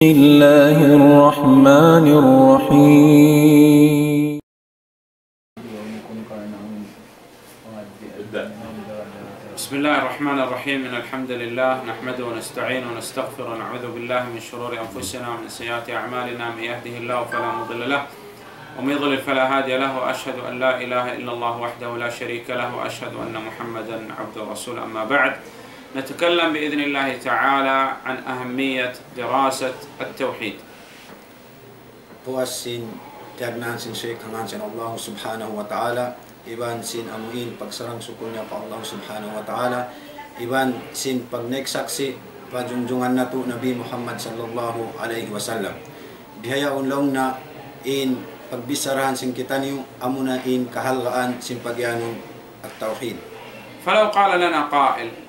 الله الرحمن الرحيم. بسم الله الرحمن الرحيم. إن الحمد لله نحمده ونستعينه ونستغفره ونعوذ بالله من شرور أنفسنا ومن سيئات أعمالنا. من يهده الله فلا مضل له ومن يضلل فلا هادي له، وأشهد أن لا إله إلا الله وحده لا شريك له، وأشهد أن محمدا عبده ورسوله. أما بعد، نتكلم بإذن الله تعالى عن أهمية دراسة التوحيد. Puasin tiagnan sin Sheikh Haman sin Allah subhanahu wa ta'ala, iban sin amuin pagsarang sukul niya pa Allah subhanahu wa ta'ala, iban sin pagneksaksi pajunjungan nato Nabi Muhammad sallallahu alaihi wasallam. Dihayaon lang na in pagbisarahan sin kita niyo amuna in kahalgaan sin pagyanong at tawhid. فلو قال لنا قائل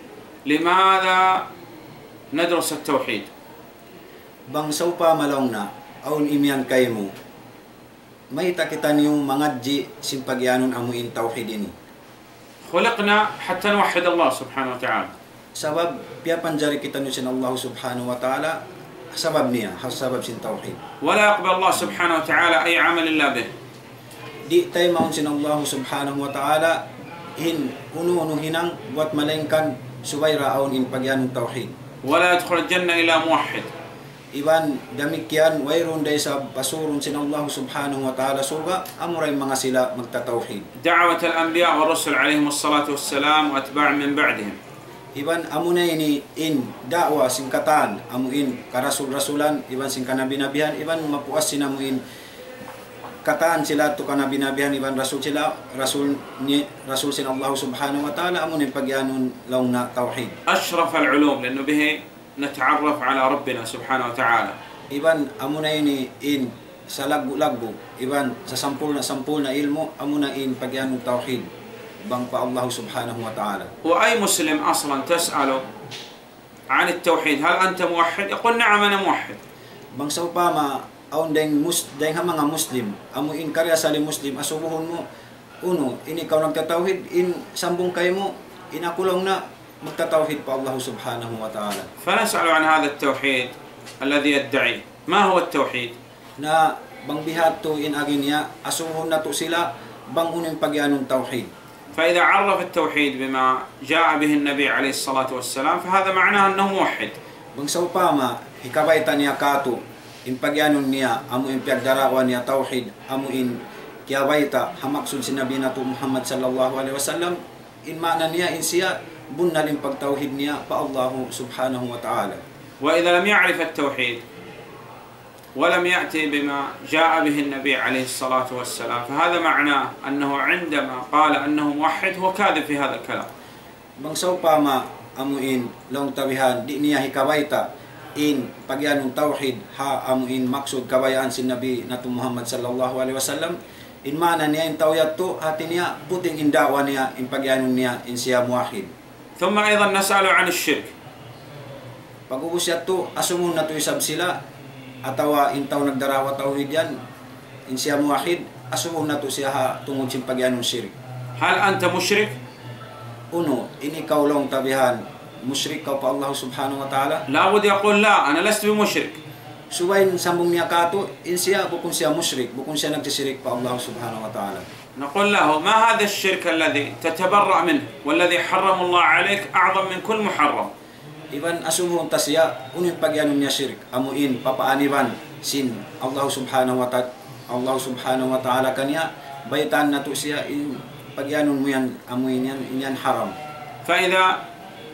لماذا ندرس التوحيد؟ Bangsaw pa malong na aun imyan kay mo may takitan yung mangadji sin pagyanon amuin tawhid ini. خلقنا حتى نوحد الله سبحانه وتعالى. Sabab piya panjari kita niyo sin Allah subhanahu wa ta'ala, sabab niya sabab sin tawhid. ولا يقبل الله سبحانه وتعالى أي عمل إلا به. Di tay maun sin Allah subhanahu wa ta'ala in uno hinang buat malengkan subayra aun in pagyanong tawhid. ولا يدخل الجنة إلا موحد. Iban damikyan wayron day sa pasurun sin Allah subhanahu wa ta'ala surga amuray mga sila magtatawhid. دعوة الأنبياء والرسل عليهم الصلاة والسلام وأتباع من بعدهم. Iban amunay ni in da'wa singkatan amuin karasul-rasulan, iban sing kanabi-nabihan, iban mapuas sinamuin kataan sila to kanabi-nabihan, iban rasul sila, rasul sin Allah subhanahu wa ta'ala amunin pagyanon law na tawhid. أشرف العلوم لأنه به نتعرف على ربنا سبحانه وتعالى. Iban amunay ni in sa lagbo-lagbo, iban sa sampul na ilmo amuna in pagyanong tawhid bang pa Allah subhanahu wa ta'ala. وأي مسلم أصلا تسأله عن التوحيد هل أنت موحد؟ يقول نعم أنا موحد. Bangsaw pa ma aun deng mga muslim amu in karya sali muslim asubuhon mo uno ini ikaw nagtatawhid in sambong kay mo inakulong na magtatawhid pa Allah subhanahu wa ta'ala. فنسأل عن هذا التوحيد الذي يدعي. ما هو التوحيد؟ Na bang bihat to in agin niya asubuhon na to sila bang uning pagyanong tawhid. فإذا عرف التوحيد بما جاء به النبي عليه الصلاة والسلام فهذا معناه أنه موحد. Bangsaw pa ma hikabayta niya kato in pagyanon niya amu in pagdarawan niya tawhid amu in kiyabayta hamaksud si Nabi nato Muhammad sallallahu alaihi wasallam in mana niya in siya bunnal in pagtawhid niya pa Allah subhanahu wa ta'ala. وإذا لم يعرف التوحيد ولم يأتي بما جاء به النبي عليه الصلاة والسلام فهذا معناه أنه عندما قال أنه موحد هو كاذب في هذا الكلام. Bangsaw pa ma amuin long tawihan di niya hikabayta in pagyanong tawhid ha amuin maksud kabayaan si Nabi nato Muhammad sallallahu alaihi wasallam in mana niya in tawyat to hati niya puting indawa niya in pagyanong niya in siya muwahid. ثم أيضا نسأل عن الشرك. Pag-ubusyat to asumun na to isab sila atawa intaw nagdarawa tawhid yan in siya muwahid asumun na to siya ha tungod sin pagyanong syirik. هل أنت مشرك؟ Uno ini kaulong tabihan musyrik ka pa Allah subhanahu wa ta'ala. لابد يقول لا أنا لست بمشرك. Suwain sambong niya kato in siya bukun siya musyrik, bukun siya nagsisirik pa Allah subhanahu wa ta'ala. نقول له ما هذا الشرك الذي تتبرأ منه والذي حرم الله عليك أعظم من كل محرم. Iban asumon ta siya unin pagyanon niya syirik amuin papaaniban sin Allah subhanahu wa ta'ala kanya baytan nato siya in pagyanon mo yan amuin yan haram. فإذا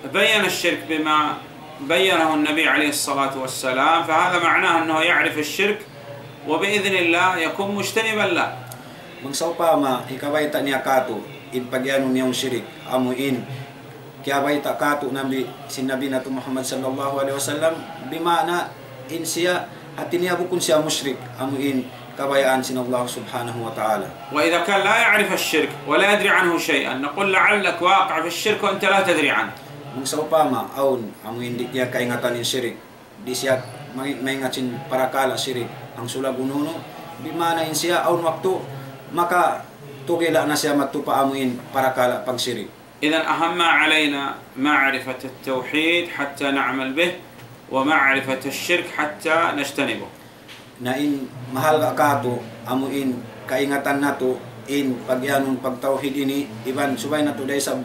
بين الشرك بما بينه النبي عليه الصلاة والسلام فهذا معناه أنه يعرف الشرك وبإذن الله يكون مجتنبا له. Bangsaw pa ma ikabayta niya kato in pagyanon niyang syirik amuin kiyabayta kato nabi sin Nabi nato Muhammad sallallahu alaihi wasallam bimana in siya at niya bukun siya musyrik amuin kabayaan sin Allah subhanahu wa ta'ala. وإذا كان لا يعرف الشرك ولا يدري عنه شيئا نقول لعلك واقع في الشرك وأنت لا تدري عنه. Bangsaw pa ma aun amuin di niya kaingatan in syirik di siya maingat sin parakala syirik ang sulagununo bimana in siya aun waktu maka tugila na siya matupa amuin parakala pag syirik. إذن أهم ما علينا معرفة التوحيد حتى نعمل به ومعرفة الشرك حتى نجتنبه. Na in mahal ka kato, amuin kaingatan nato in pagyanong pagtawhid ini, iban subay nato dahil sa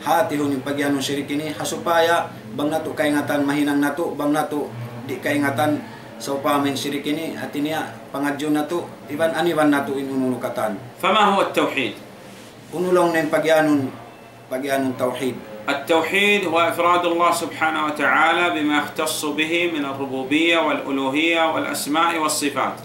hati hun yung pagyanong syirik ini, hasupaya bang nato kaingatan mahinang nato, bang nato di kaingatan sa upamin syirik ini, at niya pangadyo nato, iban aniban nato inunulukatan. فما هو التوحيد؟ Unulong na yung pagyanong tawhid. التوحيد هو إفراد الله سبحانه وتعالى بما يختص به من الربوبية والألوهية والأسماء والصفات.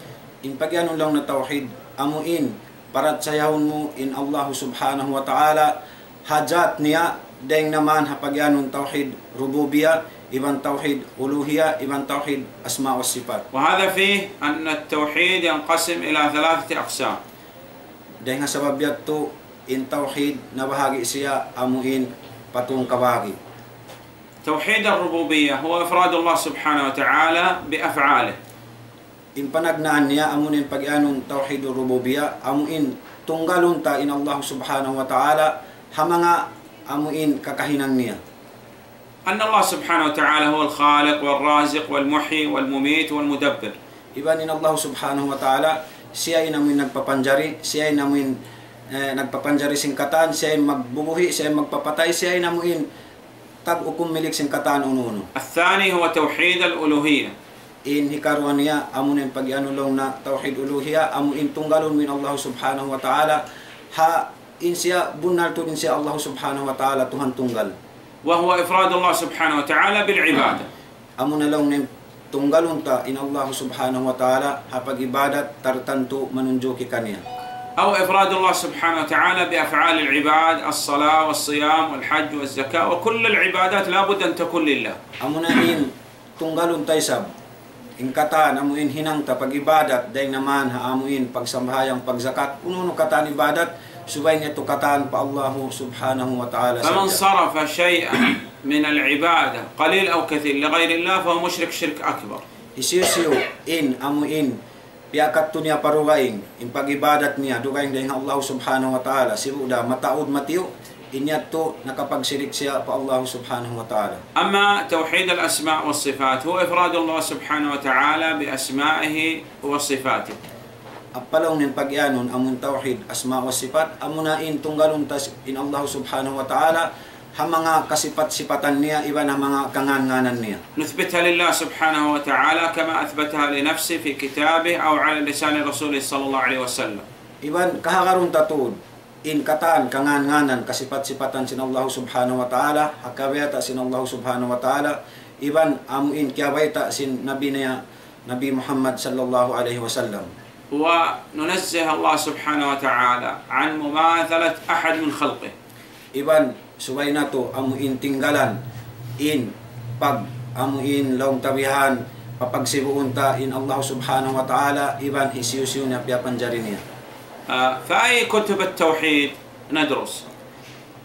In pagyanong lang na tawhid, amuin parat sayahon mo in Allah subhanahu wa ta'ala, hajat niya dahil naman hapagyanong tawhid rububiyah, ibang tawhid uluhiyah, ibang tawhid asma wa sifat. وهذا فيه أن التوحيد ينقسم إلى 3 أقسام. Dahil nga sabab yato in tawhid na bahagi siya amuin patung kabagi. توحيد الربوبية هو إفراد الله سبحانه وتعالى بأفعاله. In panagnaan niya amunin pagyanong tawhid rububiyah, amuin tunggalon ta in Allah subhanahu wa ta'ala hamanga amuin kakahinang niya. أن الله سبحانه وتعالى هو الخالق والرازق والمحيي والمميت والمدبر. Iban in Allah subhanahu wa ta'ala, siya ay namin nagpapanjari, siya ay namin nagpapanjari singkatan, siya ay magbubuhi, siya ay magpapatay, siya ay namin tag-ukum milik singkatan ununo. الثاني هو توحيد الألوهية. In hikaruan niya, amunin pag-ianulong na tawhid uluhiyah, amunin tunggalon min Allah subhanahu wa ta'ala, ha in siya, bunal to din siya Allah subhanahu wa ta'ala, Tuhan tunggal. وهو إفراد الله سبحانه وتعالى بالعبادة. Amunalong nin tunggalon ta in Allah subhanahu wa ta'ala, hapag ibadat, tartanto manunjoki kaniya. أو إفراد الله سبحانه وتعالى بأفعال العباد، الصلاة والصيام والحج والزكاة، وكل العبادات لا بد أن تكون لله. Amunain tunggalon tayo sab, ingkatan amuin hinang ta pag-ibadat, dahil naman haamuin pagsambahayang pagzakat, ununo katan ibadat, subay niya tukatan pa Allah subhanahu wa ta'ala. فمن صرف شيئا من العبادة قليل أو كثير لغير الله فهو مشرك شرك أكبر. Isisiyo in amuin piakat to niya parugaing in pag-ibadat niya dugaing dahil Allah subhanahu wa ta'ala, sibuda mataod matiyo inyat to nakapagsirik siya pa Allah subhanahu wa ta'ala. أما توحيد الأسماء والصفات هو إفراد الله سبحانه وتعالى بأسمائه وصفاته. Apalaw nin pagyanon amun tawhid asma wa sifat, amunain tunggalon tas in Allah subhanahu wa ta'ala ha mga kasipat-sipatan niya, iba na mga kangan-nganan niya. نثبتها لله سبحانه وتعالى كما أثبتها لنفسه في كتابه أو على لسان رسوله صلى الله عليه وسلم. Iban kahakarun tatud in katan kangan-nganan kasipat-sipatan sin Allah subhanahu wa ta'ala, hakabeta sin Allah subhanahu wa ta'ala, iban amuin kiyabayta sin nabi niya Nabi Muhammad sallallahu alaihi wasallam. وننزه الله سبحانه وتعالى عن مماثلة أحد من خلقه. Iban subay nato amuin tinggalan in pag amuin laong tabihan papagsibuon ta in Allah subhanahu wa ta'ala, iban hisiyusiyo na piyapanjari niya. فأي كتب التوحيد ندرس؟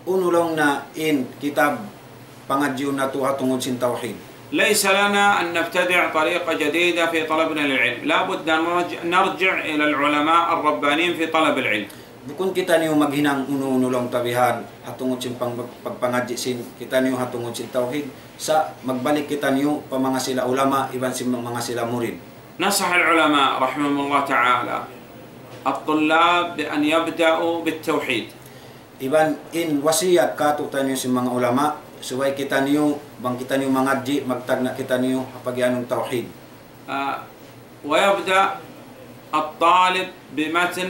Unulong na in kitab pangadyo na to hatungod sin tawhid. ليس لنا أن نبتدع طريقة جديدة في طلبنا للعلم، لا بد أن نرجع إلى العلماء الربانيين في طلب العلم. Bukun kita niyo maghinang uno-unulong tabihan hatungod sin pagpangadyo sin kita niyo hatungod sin tawhid, sa magbalik kita niyo pa mga sila ulama, iban sin mga sila murid. نصح العلماء رحمهم الله تعالى الطلاب بأن يبدأوا بالتوحيد. Iban in wasiyat kato tayo sin mga ulama, suway kita niyo bang kita niyo mangadji magtagna kita niyo hapagyanong tawhid. ويبدأ الطالب بمتن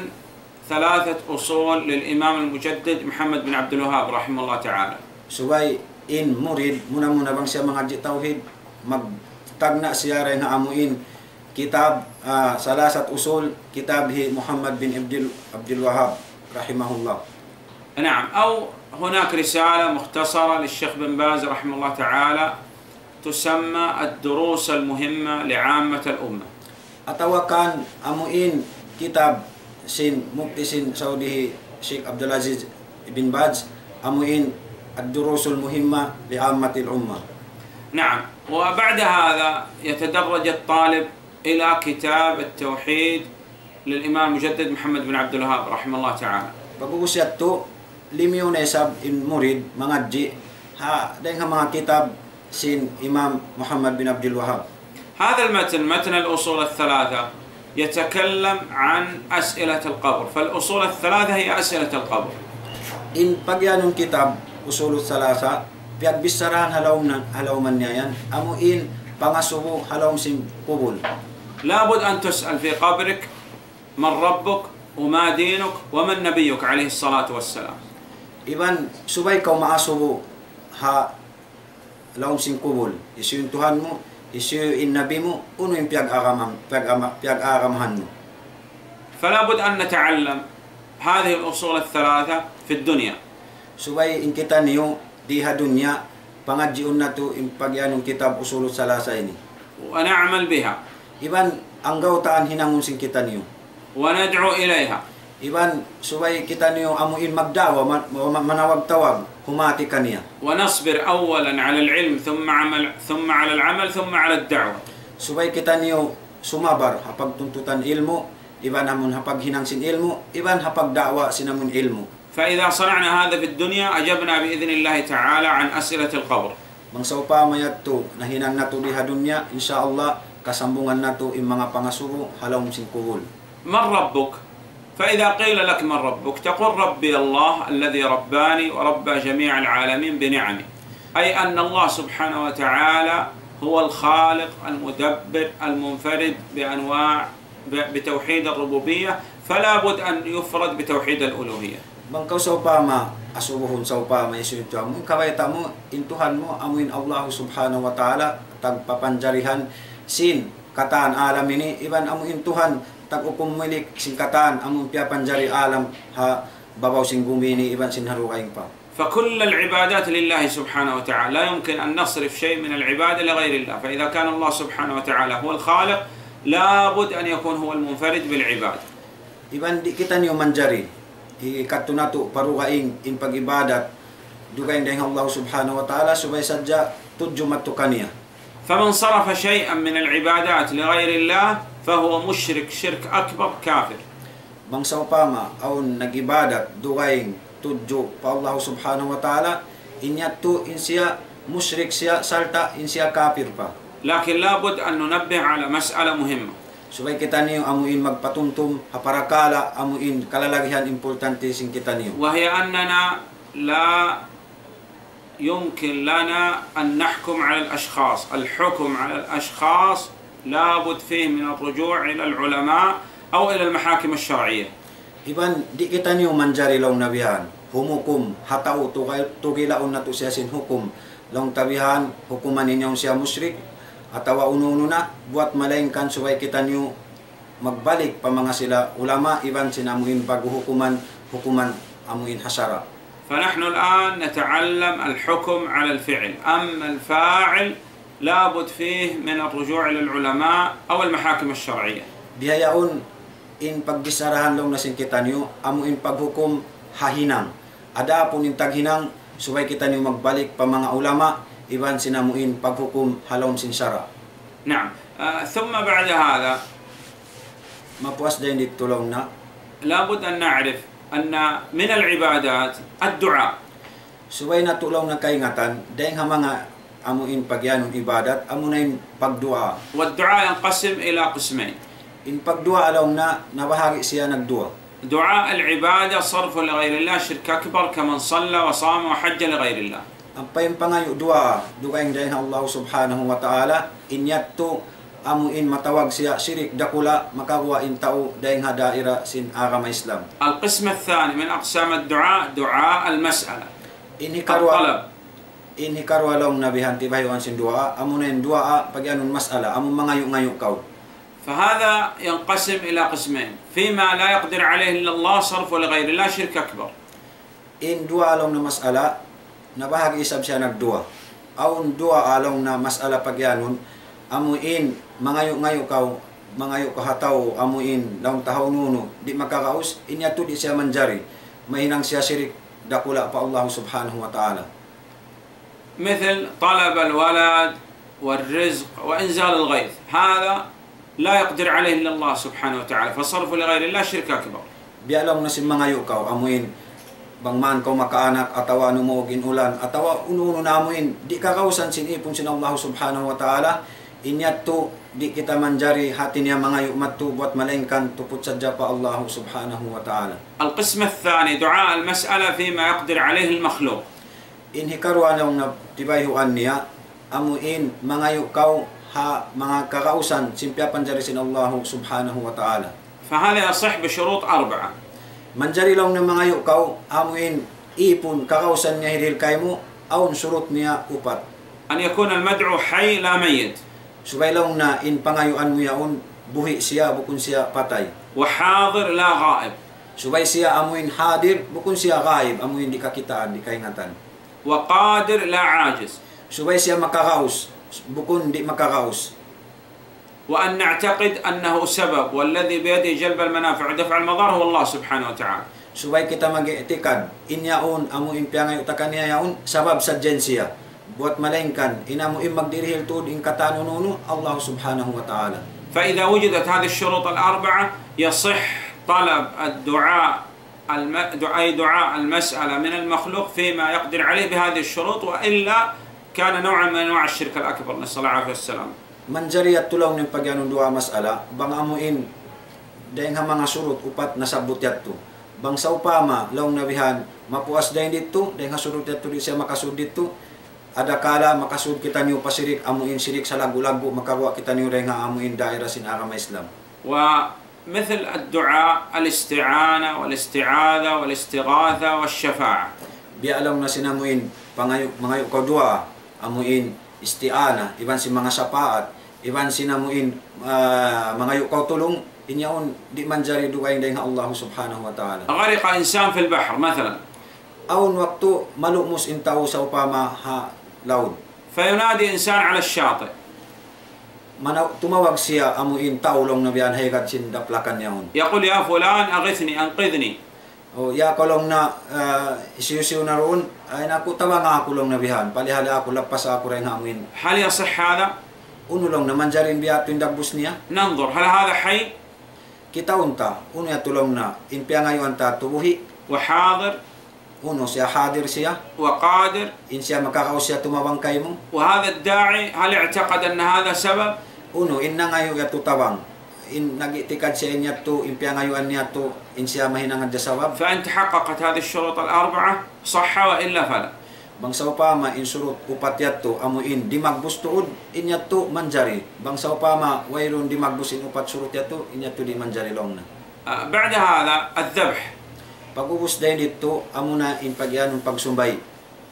3 أصول للإمام المجدد محمد بن عبد الوهاب رحمه الله تعالى. Suway in murid muna bang siya mangadji tawhid, magtagna siya rin nga amuin kitab 3 usul kitab Muhammad bin Abdul Wahhab rahimahullah. نعم. أو هناك رسالة مختصرة للشيخ بن باز رحمه الله تعالى تسمى الدروس المهمة لعامة الأمة. Atawakan amuin kitab sin mufti sin Saudi Sheikh Abdul Aziz bin Baz, amuin ad-durusul muhimma li'ammatil ummah. نعم. وبعد هذا يتدرج الطالب إلى كتاب التوحيد للإمام المجدد محمد بن عبد الوهاب رحمه الله تعالى. Pag-uusat to limiyo na sab in murid mangadji ha dahil nga mga kitab sin Imam Muhammad bin Abdul Wahhab. هذا المتن متن الأصول الثلاثة يتكلم عن أسئلة القبر، فالأصول الثلاثة هي أسئلة القبر. In pagyanong kitab Usul Salasa, piagbisarahan halawman niya yan, amuin pangasubo halawm sin kubul. لابد أن تسأل في قبرك من ربك وما دينك ومن نبيك عليه الصلاة والسلام. Iban subay kau maasubo ha halawm sin kubul. Isu yung Tuhan mo, isu yung nabi mo, uno yung piag-aramahan mo. فلا بد أن نتعلم هذه الأصول الثلاثة في الدنيا. Subay in kita niyo diha dunya pangadjiun nato in pagyanong kitab Usul Salasa ini. ونعمل بها. Iban ang gawtaan hinangon sin kita niyo. وندعو إليها. Iban subay kita niyo amuin magdawa manawag-tawag humati kaniya. ونصبر أولا على العلم ثم على العمل ثم على الدعوة. Subay kita niyo sumabar hapag tuntutan ilmu, iban hamon hapag hinangsin ilmu, iban hapag da'wa sinamon ilmu. فإذا صنعنا هذا في الدنيا أجبنا بإذن الله تعالى عن أسئلة القبر. Mangsaupa mayadto nahinang nato diha dunya, insyaallah kasambungan nato in mga pangasubo halawm sin kubul. من ربك؟ فإذا قيل لك من ربك تقول ربي الله الذي رباني وربى جميع العالمين بنعمه، أي أن الله سبحانه وتعالى هو الخالق المدبر المنفرد بتوحيد الربوبية، فلا بد أن يفرد بتوحيد الألوهية. Bangkaw sa upama asubuhon sa upama isunto mo kawayta mo intuhan mo amuin Allah subhanahu wa ta'ala tagpapanjarihan sin kataan alam ini iban amuin Tuhan tag-ukum milik sin kataan amun piapanjari alam ha babaw sing gumini iban sin harukaing pa. فكل العبادات لله سبحانه وتعالى، لا يمكن أن نصرف شيء من العبادة لغير الله، فإذا كان الله سبحانه وتعالى هو الخالق لابد أن يكون هو المنفرد بالعبادة. Iban di kita niyo manjari ikatunato parukaing in pag-ibadat dugaing dahil Allah subhanahu wa ta'ala subay sadya tudyo matukaniya. فمن صرف شيئا من العبادات لغير الله فهو مشرك شرك أكبر كافر. Bangsa upama aun nag-ibadat dugaing tudyo pa Allah subhanahu wa ta'ala inyato insiya musyrik siya salta insiya kafir pa. لكن لابد أن ننبه على مسألة مهمة. Subay kita niyo amuin magpatumtum haparakala amuin kalalagihan importante sing kita niyo. وهي أننا لا يمكن لنا أن نحكم على الأشخاص، الحكم على الأشخاص لابد فيه من الرجوع إلى العلماء أو إلى المحاكم الشرعية. Iban di kita niyo manjari law nabihan humukum hatao tugilaon nato siya sin hukum long tabihan hukuman ninyong siya musyrik atawa ununo na buat malaingkan suway kita niyo magbalik pa mga sila ulama iban sinamuin paghuhukuman hukuman amuin hasara. فنحن الآن نتعلم الحكم على الفعل، أما الفاعل لابد فيه من الرجوع إلى العلماء أو المحاكم الشرعية. Bihayaon in pagbisarahan long nasin kita niyo amuin paghukom hahinang. Ada pun in taghinang suway kita niyo magbalik pa mga ulama iban sinamuin paghukom halawm sin sara. نعم. ثم بعد هذا Mapuas din dito long na لابد أن نعرف أن من العبادات الدعاء. suway na tulong na kaingatan dahil nga mga amuin pagyanong ibadat amunain pagdua. والدعاء ينقسم إلى قسمين. In pagdua alaw na nabahagi siya nagdua. دعاء العبادة صرف لغير الله شرك أكبر كمن صلى وصام وحج لغير الله. Ang payimpangayo dua dugaing dahil Allah subhanahu wa ta'ala inyatto amuin matawag siya sirik dakula makawa in tao dahil nga daira sin agama Islam. القسم الثاني من أقسام الدعاء دعاء المسألة. Inhi karwa long nabihan tibaywan sin dua amunain dua pagyanong masala among mangayo-ngayo kaw. فهذا ينقسم إلى قسمين، فيما لا يقدر عليه إلا الله صرف لغير الله شرك أكبر. In dua long na masala nabahagi isab siya nagdua. Aun dua along na masala pagyanon amuin mangayo-ngayo kaw mangayo kahataw amuin laong tahaw nuno di makakaus inyato di siya manjari mahinang siya sirik dakula pa Allah subhanahu wa ta'ala. مثل طلب الولد والرزق وإنزال الغيث، هذا لا يقدر عليه إلا الله سبحانه وتعالى فصرف لغير الله شرك أكبر. Bialaw na si mangayo kaw amuin bangman kau makaanak atawa anu mo ginulan atawa uno namuin di kakausan sinipon sin Allah subhanahu wa ta'ala inyat to di kita manjari hati niya mga yumat to buat malengkan tuput sadya pa Allah subhanahu wa ta'ala. القسم الثاني دعاء المسألة فيما يقدر عليه المخلوق. In hikaruan na tibayhuan niya amuin mga yukaw ha mga kakausan simpya panjari sin Allah subhanahu wa ta'ala. فهذا يصح بشروط 4. Manjari lang ng mga yukaw amuin ipon kakausan niya hiril kay mo aun surut niya upat. أن يكون المدعو حي لا ميت. Subay lang na in pangayuan mo yaon buhi siya bukun siya patay. وحاضر لا غائب. Subay siya amuin hadir bukun siya gaib amuin di kakitaan di kaingatan. وقادر لا عاجز. Subay siya makakaus bukun di makakaus. وأن نعتقد أنه سبب والذي بيده جلب المنافع ودفع المضار هو الله سبحانه وتعالى. Subay kita mag-etikad inyaon amuin piangay utakan niya yaon sabab sa siya. Buat malengkan inamuin magdirihil tud in katanununo Allah subhanahu wa ta'ala. فإذا وجدت هذه الشروط ال4 يصح طلب الدعاء دعاء المسألة من المخلوق فيما يقدر عليه بهذه الشروط وإلا كان نوعا من أنواع الشرك الأكبر نسأل الله العافية والسلام. Manjari at tulaw ng pagyanong dua masala bang amuin dahil nga mga surut upat nasabot yato bang sa upama laong nabihan mapuas dahil dito dahil nga surut yato di siya makasud dito adakala makasud kita niyo pasirik amuin sirik sa lagu-lagu makawa kita niyo dahil nga amuin daira sin agama Islam. ومثل الدعاء الاستعانة والاستعاذة والاستغاثة والشفاعة. Biya lang na sinamuin mga ko dua amuin istiana iban si mga sapaat iban sinamuin mga yukaw tulong inyaon di manjari dugayin dahil Allah subhanahu wa ta'ala. غرق إنسان في البحر مثلا. Aun waktu malumos intaw sa upama ha laud. فينادي إنسان على الشاطئ. Tumawag siya amuin taulong na biyan haygat sin daplakan niyaon. يقول يا فلان أغثني أنقذني. O ya kolong na isiyo na roon ay naku tawa nga ako long nabihan palihala ako lapas ako rin amuin. هل يصح هذا؟ Uno lang naman jarin biya tindabus niya. ننظر هل هذا حي؟ Kita unta uno ya tulong na inpiya ngayon ta tubuhi. وحاضر. Uno siya hadir siya. وقادر. In siya makakaus siya tumawang kay mo. وهذا الداعي هل اعتقد أن هذا سبب؟ Uno in na ngayon ya tutawang. In nagitikad siya niya to inpiya ngayon niya to in siya mahinangad sa sawab. فإن تحققت هذه الشروط ال4 صح وإلا فلا. Bang sa upama in surut upat yato amuin di magbustuod in yato manjari. Bang sa upama wayron di magbusin upat surut yato in yato di manjari long na. بعد هذا الذبح. Pagubos dahil dito amuna in pagyanong pagsumbay.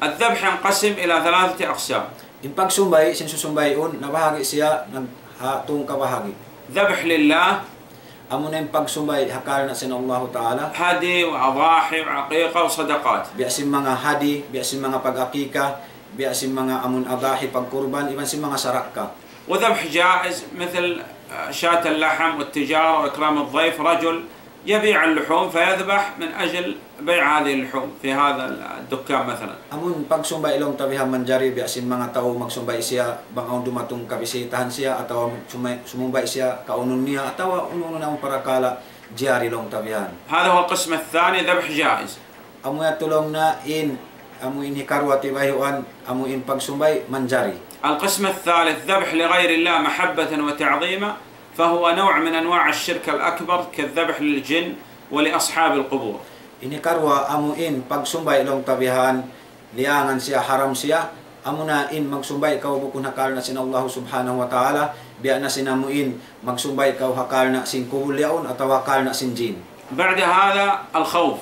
الذبح ينقسم إلى 3 أقسام. In pagsumbay sin susumbayon nabahagi siya ng hatong kabahagi. ذبح لله. Amuna in pagsumbay hakal na sin Allah Ta'ala. هدي وأضاحي وعقيقة وصدقات. Biasin mga hadi, biasin mga pag-akika, biasin mga amun adahi pagkurban, iban sin mga sarakka. وذبح جائز مثل شاة اللحم والتجارة وإكرام الضيف. رجل يبيع اللحوم فيذبح من أجل بيع هذه اللحوم في هذا الدكان مثلا. Amun pagsumbay ilong tabihan manjari biasin mga tao magsumbay siya bang dumatong kabisitahan siya ataw sumumbay siya kaunon niya ataw uno na ang parakala jari long tabihan. هذا هو القسم الثاني ذبح جائز. Amu ya tulong na in amu in hikarwa tibayuan amu in pagsumbay manjari. القسم الثالث ذبح لغير الله محبة وتعظيما فهو نوع من أنواع الشرك الأكبر كالذبح للجن ولأصحاب القبور. Inikarwa amu in pagsumbay ilong tabihan liangan siya haram siya amu na in magsumbay ikaw bukun hakal na sin Allah subhanahu wa ta'ala biya na sinamuin magsumbay ikaw hakal na sin kuhulyaon ataw hakal na sin jin. بعد هذا الخوف.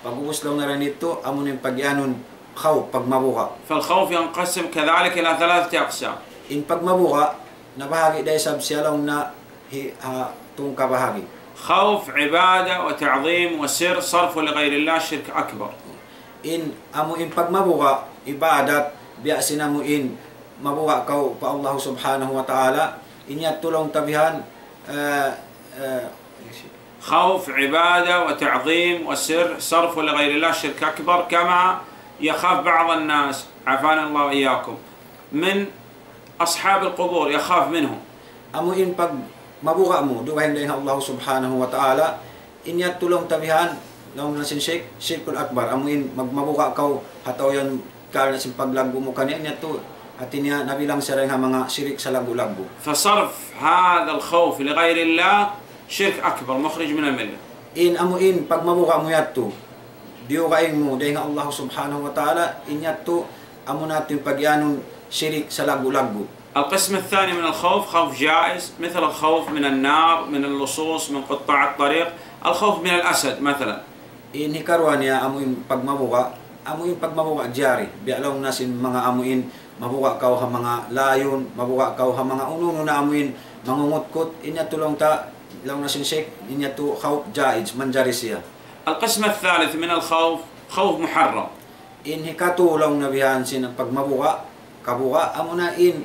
Pag-ubos lang na rin ito amu na yung pagyanon khawf pagmabuka. فالخوف ينقسم كذلك إلى 3 أقسام. In pagmabuka nabahagi dahil sab siya lang na tung kabahagi. خوف عبادة وتعظيم وسر صرف لغير الله شرك أكبر. In amu in pagmabuka ibadat biya sinamuin mabuka kau pa Allah subhanahu wa ta'ala inya tulong tabihan خوف عبادة وتعظيم وسر صرف لغير الله شرك أكبر كما يخاف بعض الناس عافانا الله وإياكم من أصحاب القبور يخاف منهم. Amu in pag mabuka mo duwahin dahil Allah subhanahu wa ta'ala inya tulong tabihan law na sin shirkul akbar amuin magmabuka kaw hataw yan kal na sin paglago mo kaniya niya to at niya nabilang siya rin mga sirik sa lago-lago. فصرف هذا الخوف لغير الله شرك أكبر مخرج من الملة. In amuin pagmabuka mo yato diyo kaing mo dahil nga Allah subhanahu wa ta'ala inyato amo natin pagyanong shirik sa lago-lago. القسم الثاني من الخوف خوف جائز مثل الخوف من النار من اللصوص من قطاع الطريق الخوف من الأسد مثلا. In hikarwa niya amuin pagmabuka jari bialaw na sin mga amuin mabuka kaw ha mga layon mabuka kaw ha mga ununo na amuin mangungutkot inya tulong ta law na sin sheikh inya to khawf jaiz manjari siya. القسم الثالث من الخوف خوف محرم. In hikatulong na bihan sin pagmabuka kabuka amuin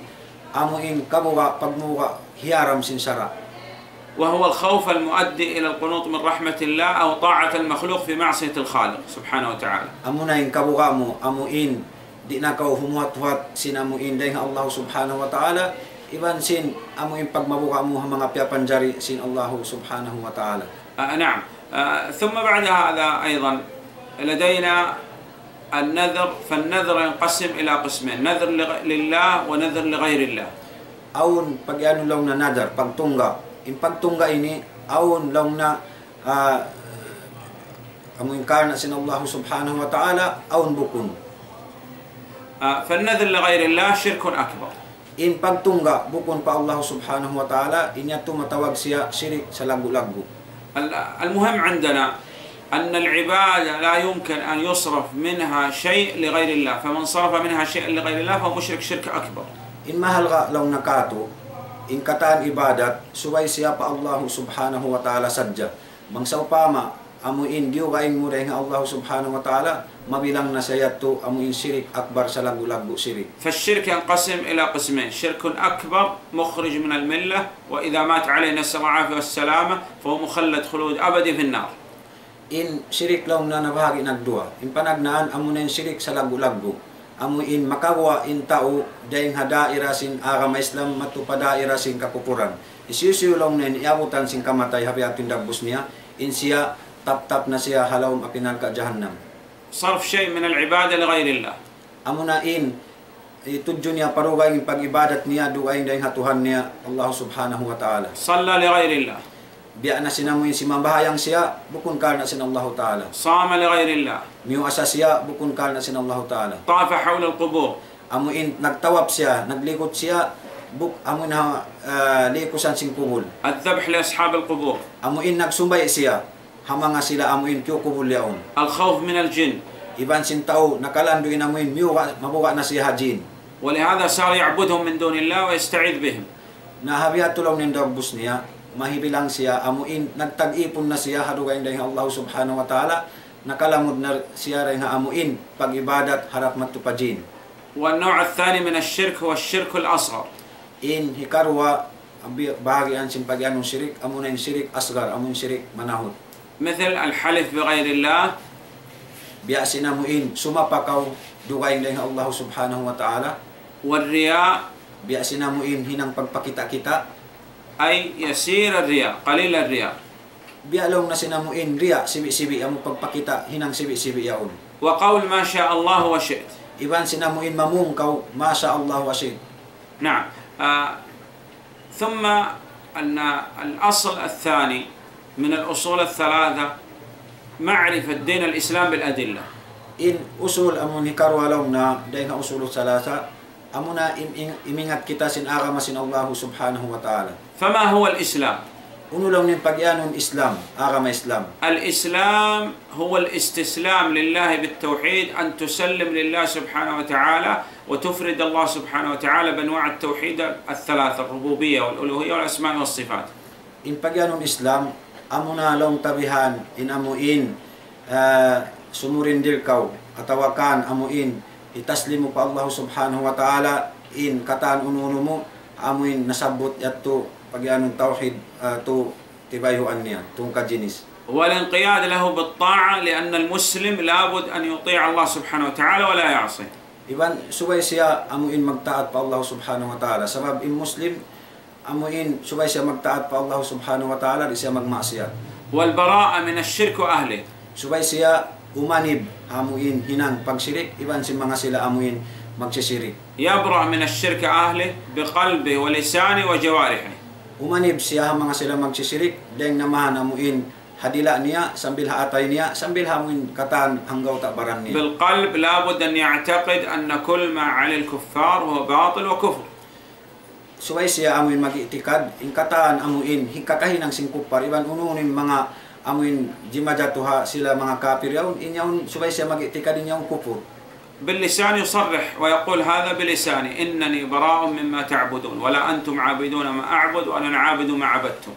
kabuka pagmuka hiaram sin sara. وهو الخوف المؤدي إلى القنوط من رحمة الله أو طاعة المخلوق في معصية الخالق سبحانه وتعالى. Amuna in kabuka mo amuin di na kaw humuhat-huhat sin amuin dahil Allah subhanahu wa ta'ala iban sin amuin pagmabuka mo ha mga piyapanjari sin Allah subhanahu wa ta'ala. نعم. ثم بعد هذا أيضا لدينا النذر فالنذر ينقسم إلى قسمين نذر لله ونذر لغير الله. Aun pag-ano lang na nadar pagtungga in pagtungga ini aun lang na amuin karna sin Allah subhanahu wa ta'ala aun bukun. فالنذر لغير الله شرك أكبر. In pagtungga bukun pa Allah subhanahu wa ta'ala inya tumatawag siya shirik sa lagu-lagu. المهم عندنا أن العبادة لا يمكن أن يصرف منها شيء لغير الله فمن صرف منها شيء لغير الله فهو مشرك شرك أكبر. In mahal ka lang nakato in kataan ibadat suway siya pa Allah subhanahu wa ta'ala sadya mangsaw pama amuin diyo kaing mo nga Allah subhanahu wa ta'ala mabilang na siya to amuin shirik akbar sa lagu-lagu shirik. فالشرك ينقسم إلى قسمين شرك أكبر مخرج من الملة وإذا مات عليه نسأل الله العافية والسلامة فهو مخلد خلود أبدي في النار. In shirik lang na nabahagi nagdua in panagnaan amunin shirik sa lagu-lagu amuin makawa in tao dahil hadaira sin agama Islam matupadaira sin kapupuran isisuyo lang na iabutan sin kamatay habi atin dagbus niya in siya tap-tap na siya halawm apinan ka jahannam. صرف شيء من العبادة لغير الله. Amuna in itudyo niya parugay yung pag-ibadat niya duay dahil hatuhan niya Allah subhanahu wa ta'ala. صلى لغير الله. Biya na sinamoy si mambahayang siya bukun karna sin Allah ta'ala. صام لغير الله. Miyo asa siya bukun karna sin Allah ta'ala. طاف حول القبور. Amuin nagtawap siya naglikot siya amun na likusan sing kubul. الذبح لأصحاب القبور. Amuin nagsumbay siya hamanga sila amuin kyo kubul yaon. الخوف من الجن. Iban sin tao nakalando inamuin miyo mabuka na siya hajin. ولهذا صار يعبدهم من دون الله ويستعيذ بهم. Nahabiya tulong ng dagbus niya mahibilang siya amuin nagtag-ipon na siya hadugay dahil Allah subhanahu wa ta'ala nakalamod na siya rin amuin pag-ibadat harap matupajin. والنوع الثاني من الشرك هو الشرك الأصغر. In hikarwa bahagian sin pagyanong shirik amuna yung shirik asgar amun shirik manahot. مثل الحلف بغير الله. Biya sinamuin sumapakaw dugay dahil Allah subhanahu wa ta'ala. والرياء. Biya sinamuin hinang pagpakita-kita. أي يسير الرياء قليل الرياء. Biya lang na sinamuin riya sibi-sibi among pagpakita hinang sibi-sibi yaon. وقول ما شاء الله وشئت. Iban sinamuin mamungkaw masya Allah wa shid. نعم. ثم أن الأصل الثاني من الأصول الثلاثة معرفة دين الإسلام بالأدلة. In usul amun hikarwa lang na dahil nga usul salasa amuna imingat kita sin agama sin Allah subhanahu wa ta'ala. فما هو الإسلام؟ Uno lang nin pagyanong Islam, agama Islam. الإسلام هو الاستسلام لله بالتوحيد أن تسلم لله سبحانه وتعالى وتفرد الله سبحانه وتعالى بأنواع التوحيد الثلاثة الربوبية والألوهية والأسماء والصفات. In pagyanong Islam amuna lang tabihan in amuin sumurindir kaw atawakan amuin itaslimu pa Allah subhanahu wa ta'ala in kataan ununo mo amuin nasabot yato pagyanong tauhid to tibayhuan niya tung kajinis. والانقياد له بالطاعة لأن المسلم لابد أن يطيع الله سبحانه وتعالى ولا يعصي. Iban subay siya amuin magtaat pa Allah subhanahu wa ta'ala sabab in Muslim amuin subay siya magtaat pa Allah subhanahu wa ta'ala di siya magmaksiyat. والبراءة من الشرك وأهله. subay siya umanib amuin hinang pagsirik iban sin mga sila amuin magsisirik. يبرأ من الشرك أهله بقلبه ولسانه وجوارحه. Umanib siya mga sila magsisirik deng namahan amuin hadila niya sambil haatay niya sambil hamuin kataan hanggaw takbaran niya. بالقلب لابد أن يعتقد أن كل ما على الكفار هو باطل وكفر. Subay siya amuin mag-itikad in kataan amuin hikakahinang singkupar iban ununin mga amuin jimajatuha sila mga kafir yaun inyaun subay siya mag-itikad inyaun kufur. باللسان يصرح ويقول هذا بلساني إنني براء مما تعبدون ولا أنتم عابدون ما أعبد وأنا عابد ما عبدتم.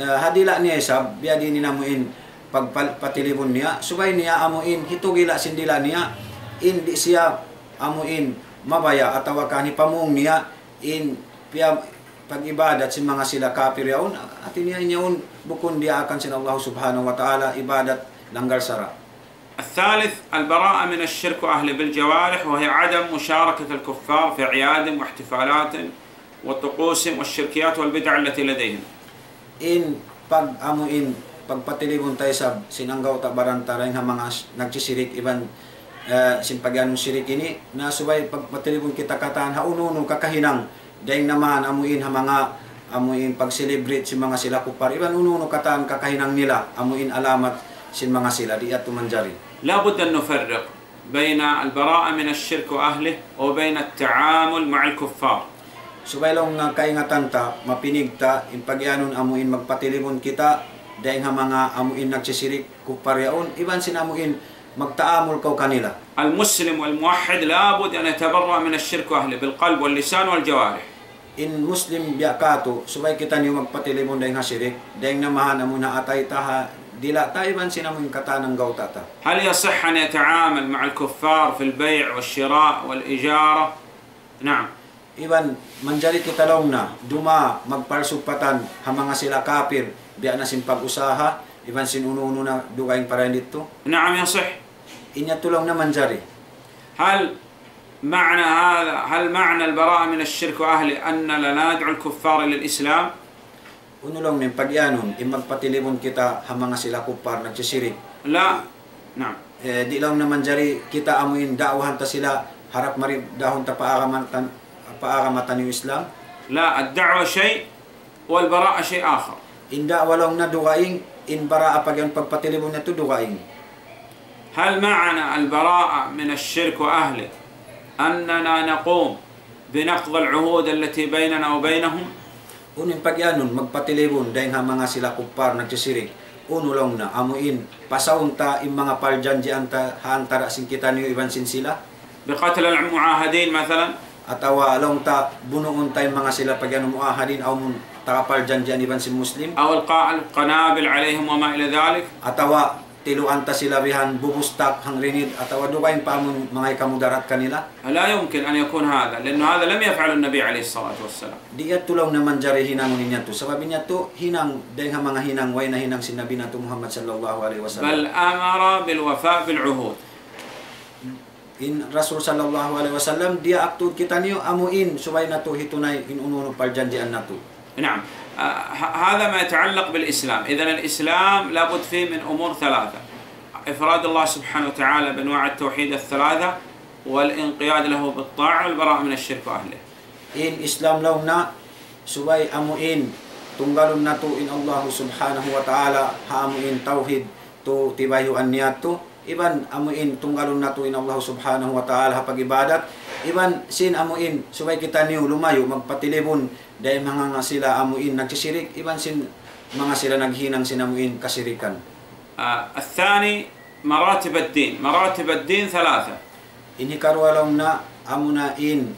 Hadila niya sab biya din namuin pagpatilibon niya subay niya amuin hitugila sindila niya indi siya amuin mabaya atawa kani pamung niya in piya pag-ibadat si mga sila kafir yaun atin niya inyaun bukun dia akan sin Allah subhanahu wa ta'ala ibadat langgar sara. الثالث البراءة من الشرك وأهله بالجوارح وهي عدم مشاركة الكفار في أعيادهم واحتفالاتهم وطقوسهم والشركيات والبدع التي لديهم. In pag amuin pagpatilibon tayo sa sinanggaw tabaran taray nga mga nagsisirik iban simpagyanong sirik ini na subay pagpatilibon kita kataan haununo kakahinang dahil naman amuin ha mga amuin pag-celebrate si mga sila kupar iban ununo kataan kakahinang nila amuin alamat sin mga sila di at tumanjari. لابد أن نفرق بين البراءة من الشرك وأهله وبين التعامل مع الكفار. Subay lang nga kaingatan ta mapinigta in pagyanon amuin magpatilibon kita dahil nga mga amuin nagsisirik kupar yaon iban sin amuin magtaamol kaw kanila. المسلم والموحد لابد أن يتبرأ من الشرك وأهله بالقلب واللسان والجوارح. In Muslim biya kato subay kita niyo magpatilibon dahil nga sirik dahil nga mahan amo na atay taha dila taiban sinamun katanang gautata. هل يصح أن يتعامل مع الكفار في البيع والشراء والإجارة؟ نعم. Iban manjari kita long na duma magparsupatan ha mga sila kafir biya na sin pag-usaha iban sin uno-uno na dugaing para dito. نعم يصح. Inya tulong na manjari. هل معنى البراءة من الشرك وأهله أننا لا ندعو الكفار إلى الإسلام؟ Unulong ning pagyanon magpatilibon kita ha mga sila kupar nagsisirik. لا. نعم. Di lang naman jari kita amuin daawahan ta sila harap mari dahon ta paaramatan yung Islam. لا الدعوة شيء والبراءة شيء آخر. Inda walong na dugaing in baraa pag yan pagpatilibon na to dugaing. هل معنى البراءة من الشرك وأهله أننا نقوم بنقض العهود التي بيننا وبينهم؟ Unin pagyanon magpatilibon dahil nga mga sila kupar nagsisirik. Unulong na amuin pasaon ta in mga paljanjian ta hantara sin kita niyo iban sin sila. بقتل المعاهدين مثلا. Atawa along ta bunuon ta mga sila pagyanon muahadin aw mun takapaljanjian iban sin Muslim. أو إلقاء القنابل عليهم وما إلى ذلك. Atawa tiluan ta sila bihan bubustak hangrinid atawa dugain pa mun mga ikamudarat kanila. لا يمكن أن يكون هذا لأنه هذا لم يفعل النبي عليه الصلاة والسلام. Diya tulong naman jari hinang niya to. Sabi niya to hinang dahil nga mga hinang way na hinang sinabi na to Muhammad sallallahu alaihi wasallam. بل أمر بالوفاء بالعهود. In Rasul sallallahu alaihi wasallam dia aktud kita niyo amuin subay na to hitunay inununo paljanjian na to. نعم. هذا ما يتعلق بالإسلام. إذن الإسلام لابد فيه من أمور ثلاثة: إفراد الله سبحانه وتعالى بأنواع التوحيد الثلاثة والانقياد له بالطاعة والبراءة من الشرك وأهله. In Islam law na subay amuin tunggalon na to in Allah subhanahu wa ta'ala haamuin tauhid to tibayuan niya to iban amuin tunggalon na to in Allah subhanahu wa ta'ala pag-ibadat iban sin amuin subay kita niyo lumayo magpatilibon dahil mga nga sila amuin nagsisirik iban sin mga sila naghinang sinamuin kasirikan. الثاني مراتب الدين. مراتب الدين ثلاثة. Ini karwalong na amunain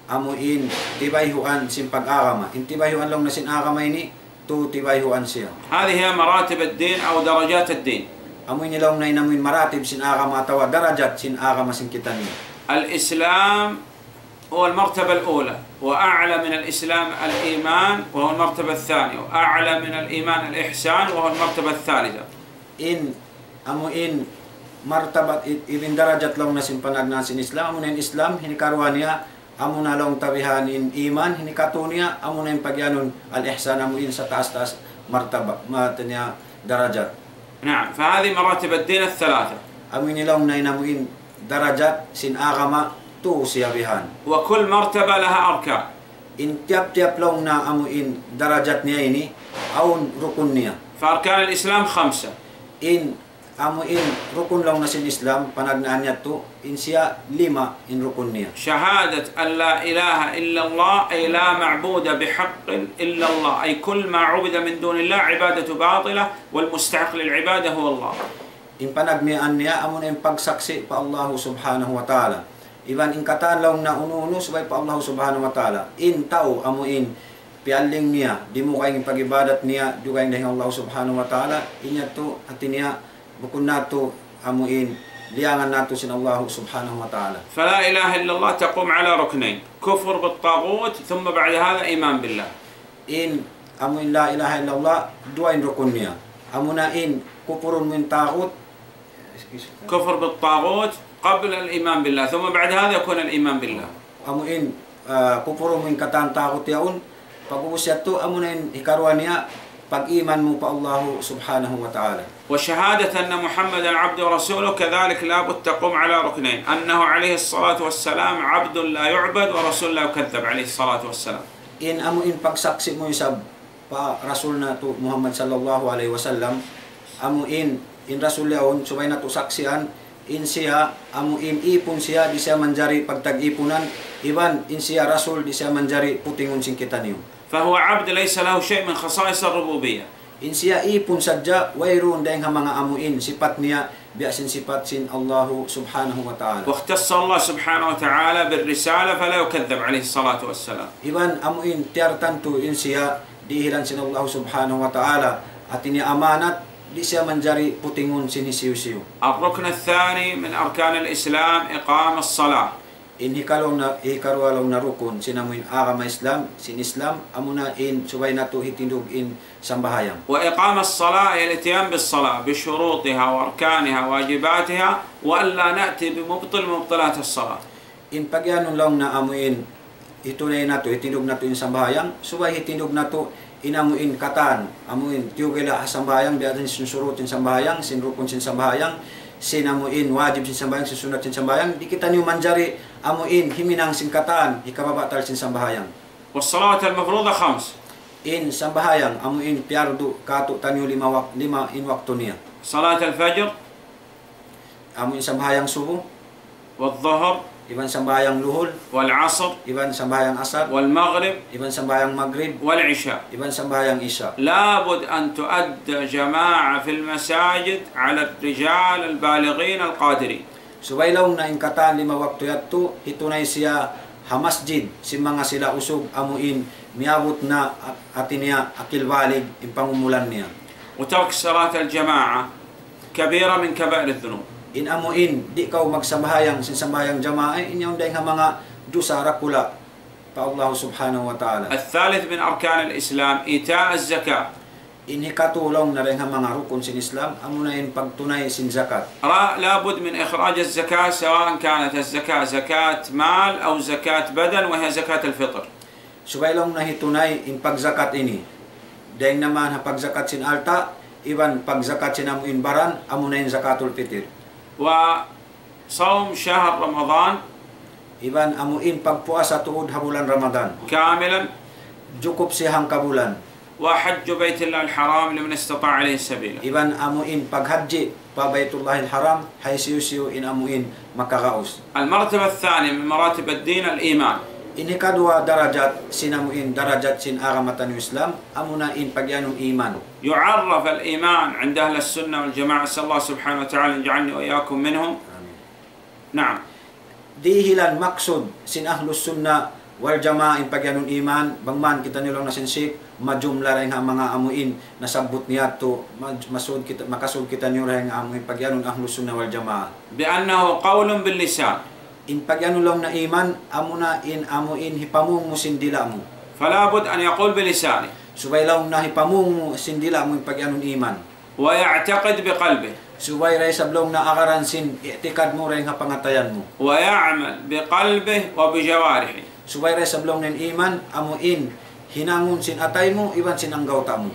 amuin tibayuan sin pag-agama in tibayuan lang na sin agama ini to tibayuan siya. هذه هي مراتب الدين أو درجات الدين. Amoy nilaw na inamoy maratib sin agama atawa darajat sin agama sin kita niya. الإسلام هو المرتبة الأولى، وأعلى من الإسلام الإيمان وهو المرتبة الثانية، وأعلى من الإيمان الإحسان وهو المرتبة الثالثة. In amuin martabat ibin darajat lang na sin panagna sin Islam amunin Islam hinikarwa niya amuna long tabihan in iman hinikatunia amuna in pagyanon al-ihsan amuin sa taas-taas martaba matanya darajat. نعم، فهذه مراتب الدين الثلاثة. Amin nilang na inamuin darajat sin agama tu siyabihan. وكل مرتبة لها أركان. In tiap-tiap long na amuin darajat niya ini, aun rukun niya. فأركان الإسلام 5. In amuin rukun long na sin Islam, panagnaan niya to, in siya 5 in rukun niya. شهادة أن لا إله إلا الله أي لا معبود بحق إلا الله، أي كل ما عبد من دون الله عبادة باطلة والمستحق للعبادة هو الله. In panagmian niya, amo na yung pagsaksi pa Allah subhanahu wa ta'ala. Iban in kataan lang na ununo sabay pa Allah subhanahu wa ta'ala. In tao, amo in pialing niya, di mo kayong pag-ibadat niya, di kayong dahil Allah subhanahu wa ta'ala. Inya to, hati niya, bukun na to, amo in liangan na to sin Allah subhanahu wa ta'ala. فلا إله إلا الله تقوم على ركنين، كفر بالطاغوت ثم بعد هذا إيمان بالله. In amo in la ilaha illallah, dua in rukun niya. Amo na in kupurun min tagut, كفر بالطاغوت قبل الإيمان بالله، ثم بعد هذا يكون الإيمان بالله. amuin kupuro mo yung katantakot yaon pag-uusya to amunin ikaruan niya pag-iman mo pa Allah subhanahu wa ta'ala. وشهادة أن محمدا عبد ورسوله كذلك لابد تقوم على ركنين، أنه عليه الصلاة والسلام عبد لا يعبد ورسول لا يكذب عليه الصلاة والسلام. In amuin pagsaksi mo sa pa rasul na to Muhammad sallallahu alaihi wasallam, amuin in rasul yaon subay na to saksian in siya amuin ipon siya di siya manjari pagtag-ipunan iban in siya rasul di siya manjari putingon sing kita niyo. فهو عبد ليس له شيء من خصائص الربوبية. In siya ipon sadya wayron dahil nga mga amuin sipat niya biasin sipat sin Allah subhanahu wa ta'ala. واختص الله سبحانه وتعالى بالرسالة فلا يكذب عليه الصلاة والسلام. Iban amuin tiartan to in siya dihilan sin Allah subhanahu wa ta'ala at ini amanat di siya manjari putingon sinisiw-siw. الركن الثاني من أركان الإسلام إقام الصلاة. In hikarwalong na rukun sinamuin agama Islam sin Islam amuna in subay na to hitindog in sambahayang. وإقام الصلاة هي الاتيان بالصلاة بشروطها وأركانها واجباتها وألا نأتي بمبطل مبطلات الصلاة. In pagyanon lang na amuin itunay na to hitindog na to in sambahayang subay hitindog na to inamuin katan amuin tiyugela sambayang biadin sinusurutin sambayang sinrukun sin sambayang sinamuin wajib sin sambayang sisunat sin sambayang di kita niyo manjari amuin himinang sin katan ikababatal sin sambayang. والصلاة المفروضة 5. In sambayang amuin piardu kato tanyo lima in waktu niya. صلاة الفجر Amuin sambayang subuh, والظهر iban sambayang luhul, والعصر iban sambayang asar, والمغرب iban sambayang maghrib, والعشاء. iban sambayang isya. لابد أن تؤدى جماعة في المساجد على الرجال البالغين القادرين. Subaylaw na ingkatan 5 waktu yatto hitunay siya hamasjid si mga sila usog amuin miabot na atin niya akilbalig in pangumulan niya. وترك صلاة الجماعة كبيرة من كبائر الذنوب. In amuin di kaw magsambayang sin sambayang jamaa inyong dahil nga mga dusa rakula pa Allah subhanahu wa ta'ala. الثالث من أركان الإسلام إيتاء الزكاة. In hikatulong na rin nga mga rukun sin Islam amuna in pagtunay sin zakat. لابد من إخراج الزكاة سواء كانت الزكاة زكاة مال أو زكاة بدن وهي زكاة الفطر. Subaylong na hitunay in pagzakat ini. Dahil naman ha pagzakat sin alta iban pagzakat sin amuin baran amuna in zakatul fitr. وصوم شهر رمضان Iban amuin pagpuasa tuod ha bulan Ramadan. كاملا Jukup siyang kabulan. وحج بيت الله الحرام لمن استطاع عليه السبيل. Iban amuin paghadji pa Baitullahil Haram hay siyo in amuin makakaos. المرتبة الثانية من مراتب الدين الإيمان. Ini kadua darajat sinamuin darajat sin agamatan Islam amuna in pagyanong iman. يعرف الإيمان عند أهل السنة والجماعة، أسأل الله سبحانه وتعالى أن يجعلني وإياكم منهم. نعم. Dihilan maksud sin ahlus sunna wal jamaa in pagyanong iman bangman kita nilong na sinsik majumla rin nga mga amuin nasabot niya to makasud kita niyo rin nga amuin pagyanong ahlus sunna wal jamaa. بأنه قول باللسان. In pagyanong lang na iman amuna in amuin hipamung mo sindila mo. فلا بد أن يقول بلسانه. Subay lang na hipamung mo sindila mo in pagyanong iman. ويعتقد بقلبه. Subay ray sablong na akaran sin i'tikad mo ray nga pangatayan mo. ويعمل بقلبه وبجوارحه. Subay ray sablong nin iman amuin hinangon sin atay mo iban sin anggawta mo.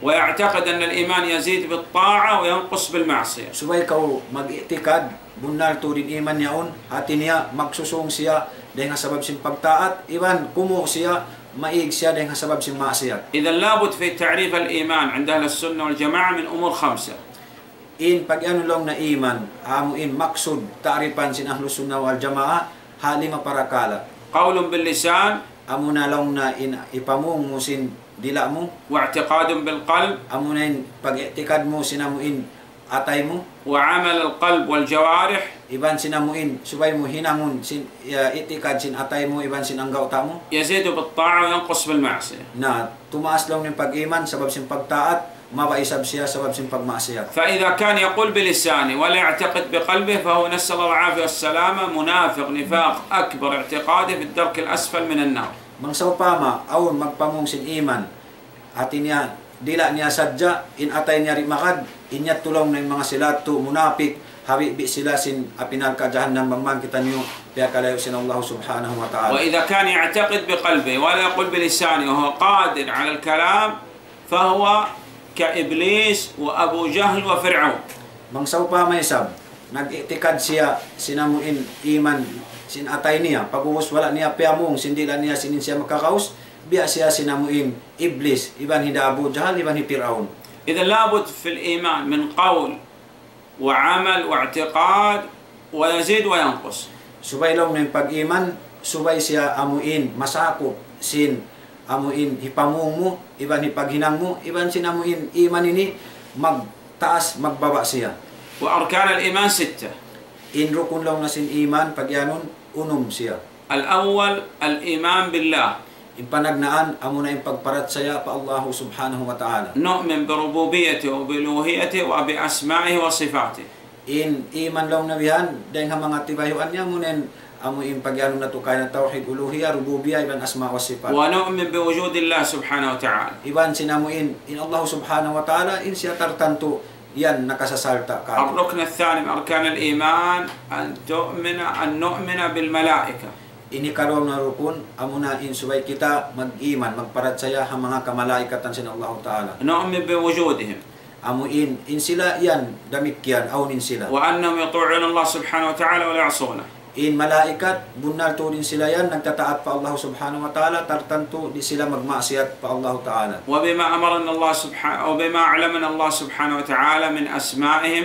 ويعتقد أن الإيمان يزيد بالطاعة وينقص بالمعصية. Subay kau mag-itikad, bunal to din iman niyaon, hati niya magsusong siya dahil nga sabab sin pagtaat, iban kumo siya maig siya dahil nga sabab sin maasiyat. إذا لابد في تعريف الإيمان عند أهل السنة والجماعة من أمور 5. In pag-ano lang na iman, amo in maksud taaripan sin Ahlus Sunnah wal Jamaa, halima parakala. قول باللسان Amo na lang na in ipamong mo sin dila mo, واعتقاد بالقلب amo na in pag-itikad mo sinamuin atay mo, وعمل القلب والجوارح iban sinamuin subay mo hinangon sin itikad sin atay mo, iban sin anggaw ta mo, يزيد بالطاعة وينقص بالمعصية. na tumaas lang ng pag-iman sabab sin pagtaat, mabaisab siya sabab sin pagmaasiyat. فإذا كان يقول بلسانه ولا يعتقد بقلبه فهو نسأل الله العافية والسلامة منافق نفاق أكبر اعتقاده في الدرك الأسفل من النار. Mangsaw pama, awon magpamong sin iman, ati niya, dila niya sadya, in atay niya rimakad, inyat tulong ng mga silato, munapik, habibi sila sin apinal ka jahannam bangman kita niyo, kaya kalayo sin Allah subhanahu wa ta'ala. وإذا كان يعتقد بقلبه ولا يقول بلسانه وهو قادر على الكلام فهو كإبليس وأبو جهل وفرعون. Mangsaw pama isab, nag-itikad siya, sinamuin iman, sin atay niya, pagbuhos wala niya piyamong, sindila niya sinin siya makakaus, biya siya sinamuin iblis, iban hida Abu Jahal, iban hi Fir'aun. إذا لابد في الإيمان من قول وعمل واعتقاد ويزيد وينقص. Subay lang ng pag-iman, subay siya amuin, masakop, sin amuin hipamong mo, iban hipaghinang mo, iban sinamuin iman ini, magtaas, magbaba siya. وأركان الإيمان 6. Inrukon lang na sin iman, pagyanon, unom siya. الأول الإيمان بالله، Impanagnaan, amo na yung pagparat saya pa Allah subhanahu wa ta'ala. نؤمن بربوبيته وبألوهيته وبأسمائه وصفاته. In iman lang na bihan, dahil nga mga tibayuan niya, munin, amo yung pagyanon na tukay na tawhid, uluhiya, rububiyya, iban asma wa sifat. ونؤمن بوجود الله سبحانه وتعالى. Iban sinamuin, in Allah subhanahu wa ta'ala, in siya tartanto, yan nakasasalta ka. الركن الثاني من أركان الإيمان أن نؤمن بالملائكة. Ini karon na rukun, amo na in subay kita mag-iman, magparat saya ang mga kamalaikatan sin Allah ta'ala. نؤمن بوجودهم Amo in sila yan, damikyan, awnin sila. وأنهم يطيعون الله سبحانه وتعالى ولا يعصونه. In malaikat, bunal to din sila yan, nagtataat pa Allah subhanahu wa ta'ala, tartanto di sila magmaasiyat pa Allah ta'ala. وبما أمرنا الله سبحانه وبما علمنا الله سبحانه وتعالى من أسمائهم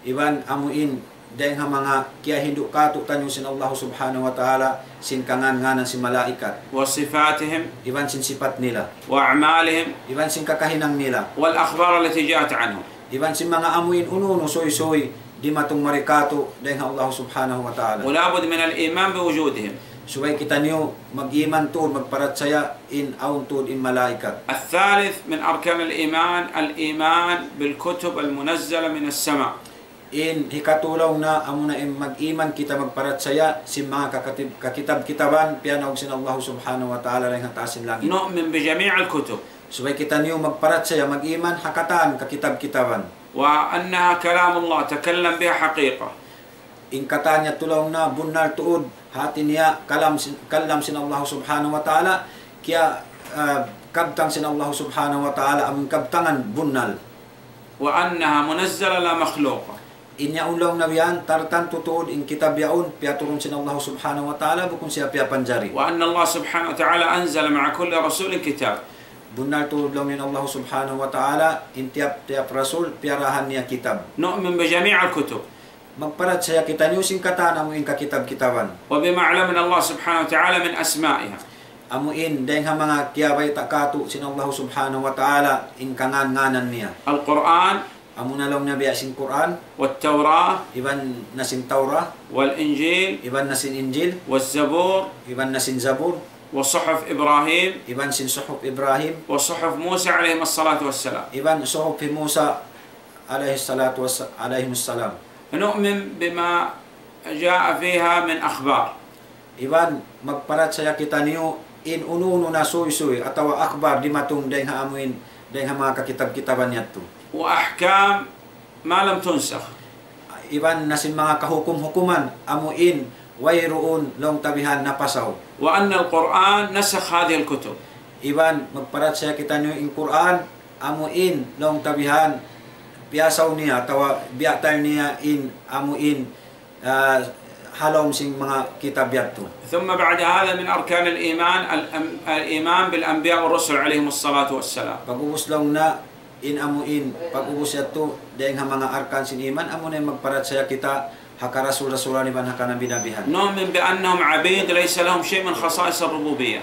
Iban amuin dahil nga mga kaya hindu kato tanyo sin Allah subhanahu wa ta'ala, sin kangan-nganan si malaikat. وصفاتهم Iban sin sipat nila. وأعمالهم Iban sin kakahinang nila. والأخبار التي جاءت عنهم. Iban sin mga amuin ununo, soy-soy, di matong marikato dahil nga Allah subhanahu wa ta'ala. ولا بد من الإيمان بوجودهم. Subay kita niyo, mag-iman to, magparat saya, in aun to, in malaikat. الثالث من أركان الإيمان الإيمان بالكتب المنزلة من السماء. In hikatulaw na amo na mag-iman kita magparat saya si mga kakitab-kitaban pianaw sin Allah subhanahu wa ta'ala lang hatasin langit. نؤمن بجميع الكتب Subay kita niyo magparat saya mag-iman hakatan kakitab-kitaban. وأنها كلام الله تكلم بها حقيقة. In katanya tulaw na bunal tuod hati niya kalam sin Allah subhanahu wa ta'ala kaya kabtang sin Allah subhanahu wa ta'ala ang kabtangan bunal. وأنها منزلة لا مخلوقة. Inya ulaw na biyan tartan tutuod in kitab yaon piaturun sin Allah subhanahu wa ta'ala bukun siya piapanjari. وأن الله سبحانه وتعالى أنزل مع كل رسول كتاب. Bunal tuod lang min Allah subhanahu wa ta'ala in tiap rasul piarahan niya kitab. نؤمن بجميع الكتب. Magparat saya kita niyo sing katana mo in kakitab-kitaban. وبما علمنا الله سبحانه وتعالى من أسمائها. Amuin dahil nga mga kiyabay takato sin Allah subhanahu wa ta'ala in kangan-nganan niya. القرآن Amo na lang na biya sin Quran, والتوراة iban na sin Taurah, والإنجيل iban na sin Injil, والزبور iban na sin Zabur, وصحف إبراهيم iban sin Suhuf Ibrahim, وصحف موسى عليهم الصلاة والسلام. iban Suhuf Musa alayhi salatu wassalam. نؤمن بما جاء فيها من أخبار. Iban magparat saya kita niyo in ununo na suy-suy atawa akbar di matong dahil nga amuin dahil nga mga kakitab-kitaban niya to. وأحكام ما لم تنسخ. Iban na sin mga kahukum-hukuman amuin wayroon long tabihan na pasaw. وأن القرآن نسخ هذه الكتب. Iban magparat saya kita niyo in Quran amuin long tabihan piasaw niya tawa biatar niya in amuin halom sing mga kitab yato. ثم بعد هذا من أركان الإيمان الإيمان بالأنبياء والرسل عليهم الصلاة والسلام. Pag-ubos lang na in amuin pag-ubos yato dahil mga arkan sin iman amo na magparat saya kita hakarasul-rasulan iban hakana binabihan. نؤمن بأنهم عبيد ليس لهم شيء من خصائص الربوبية.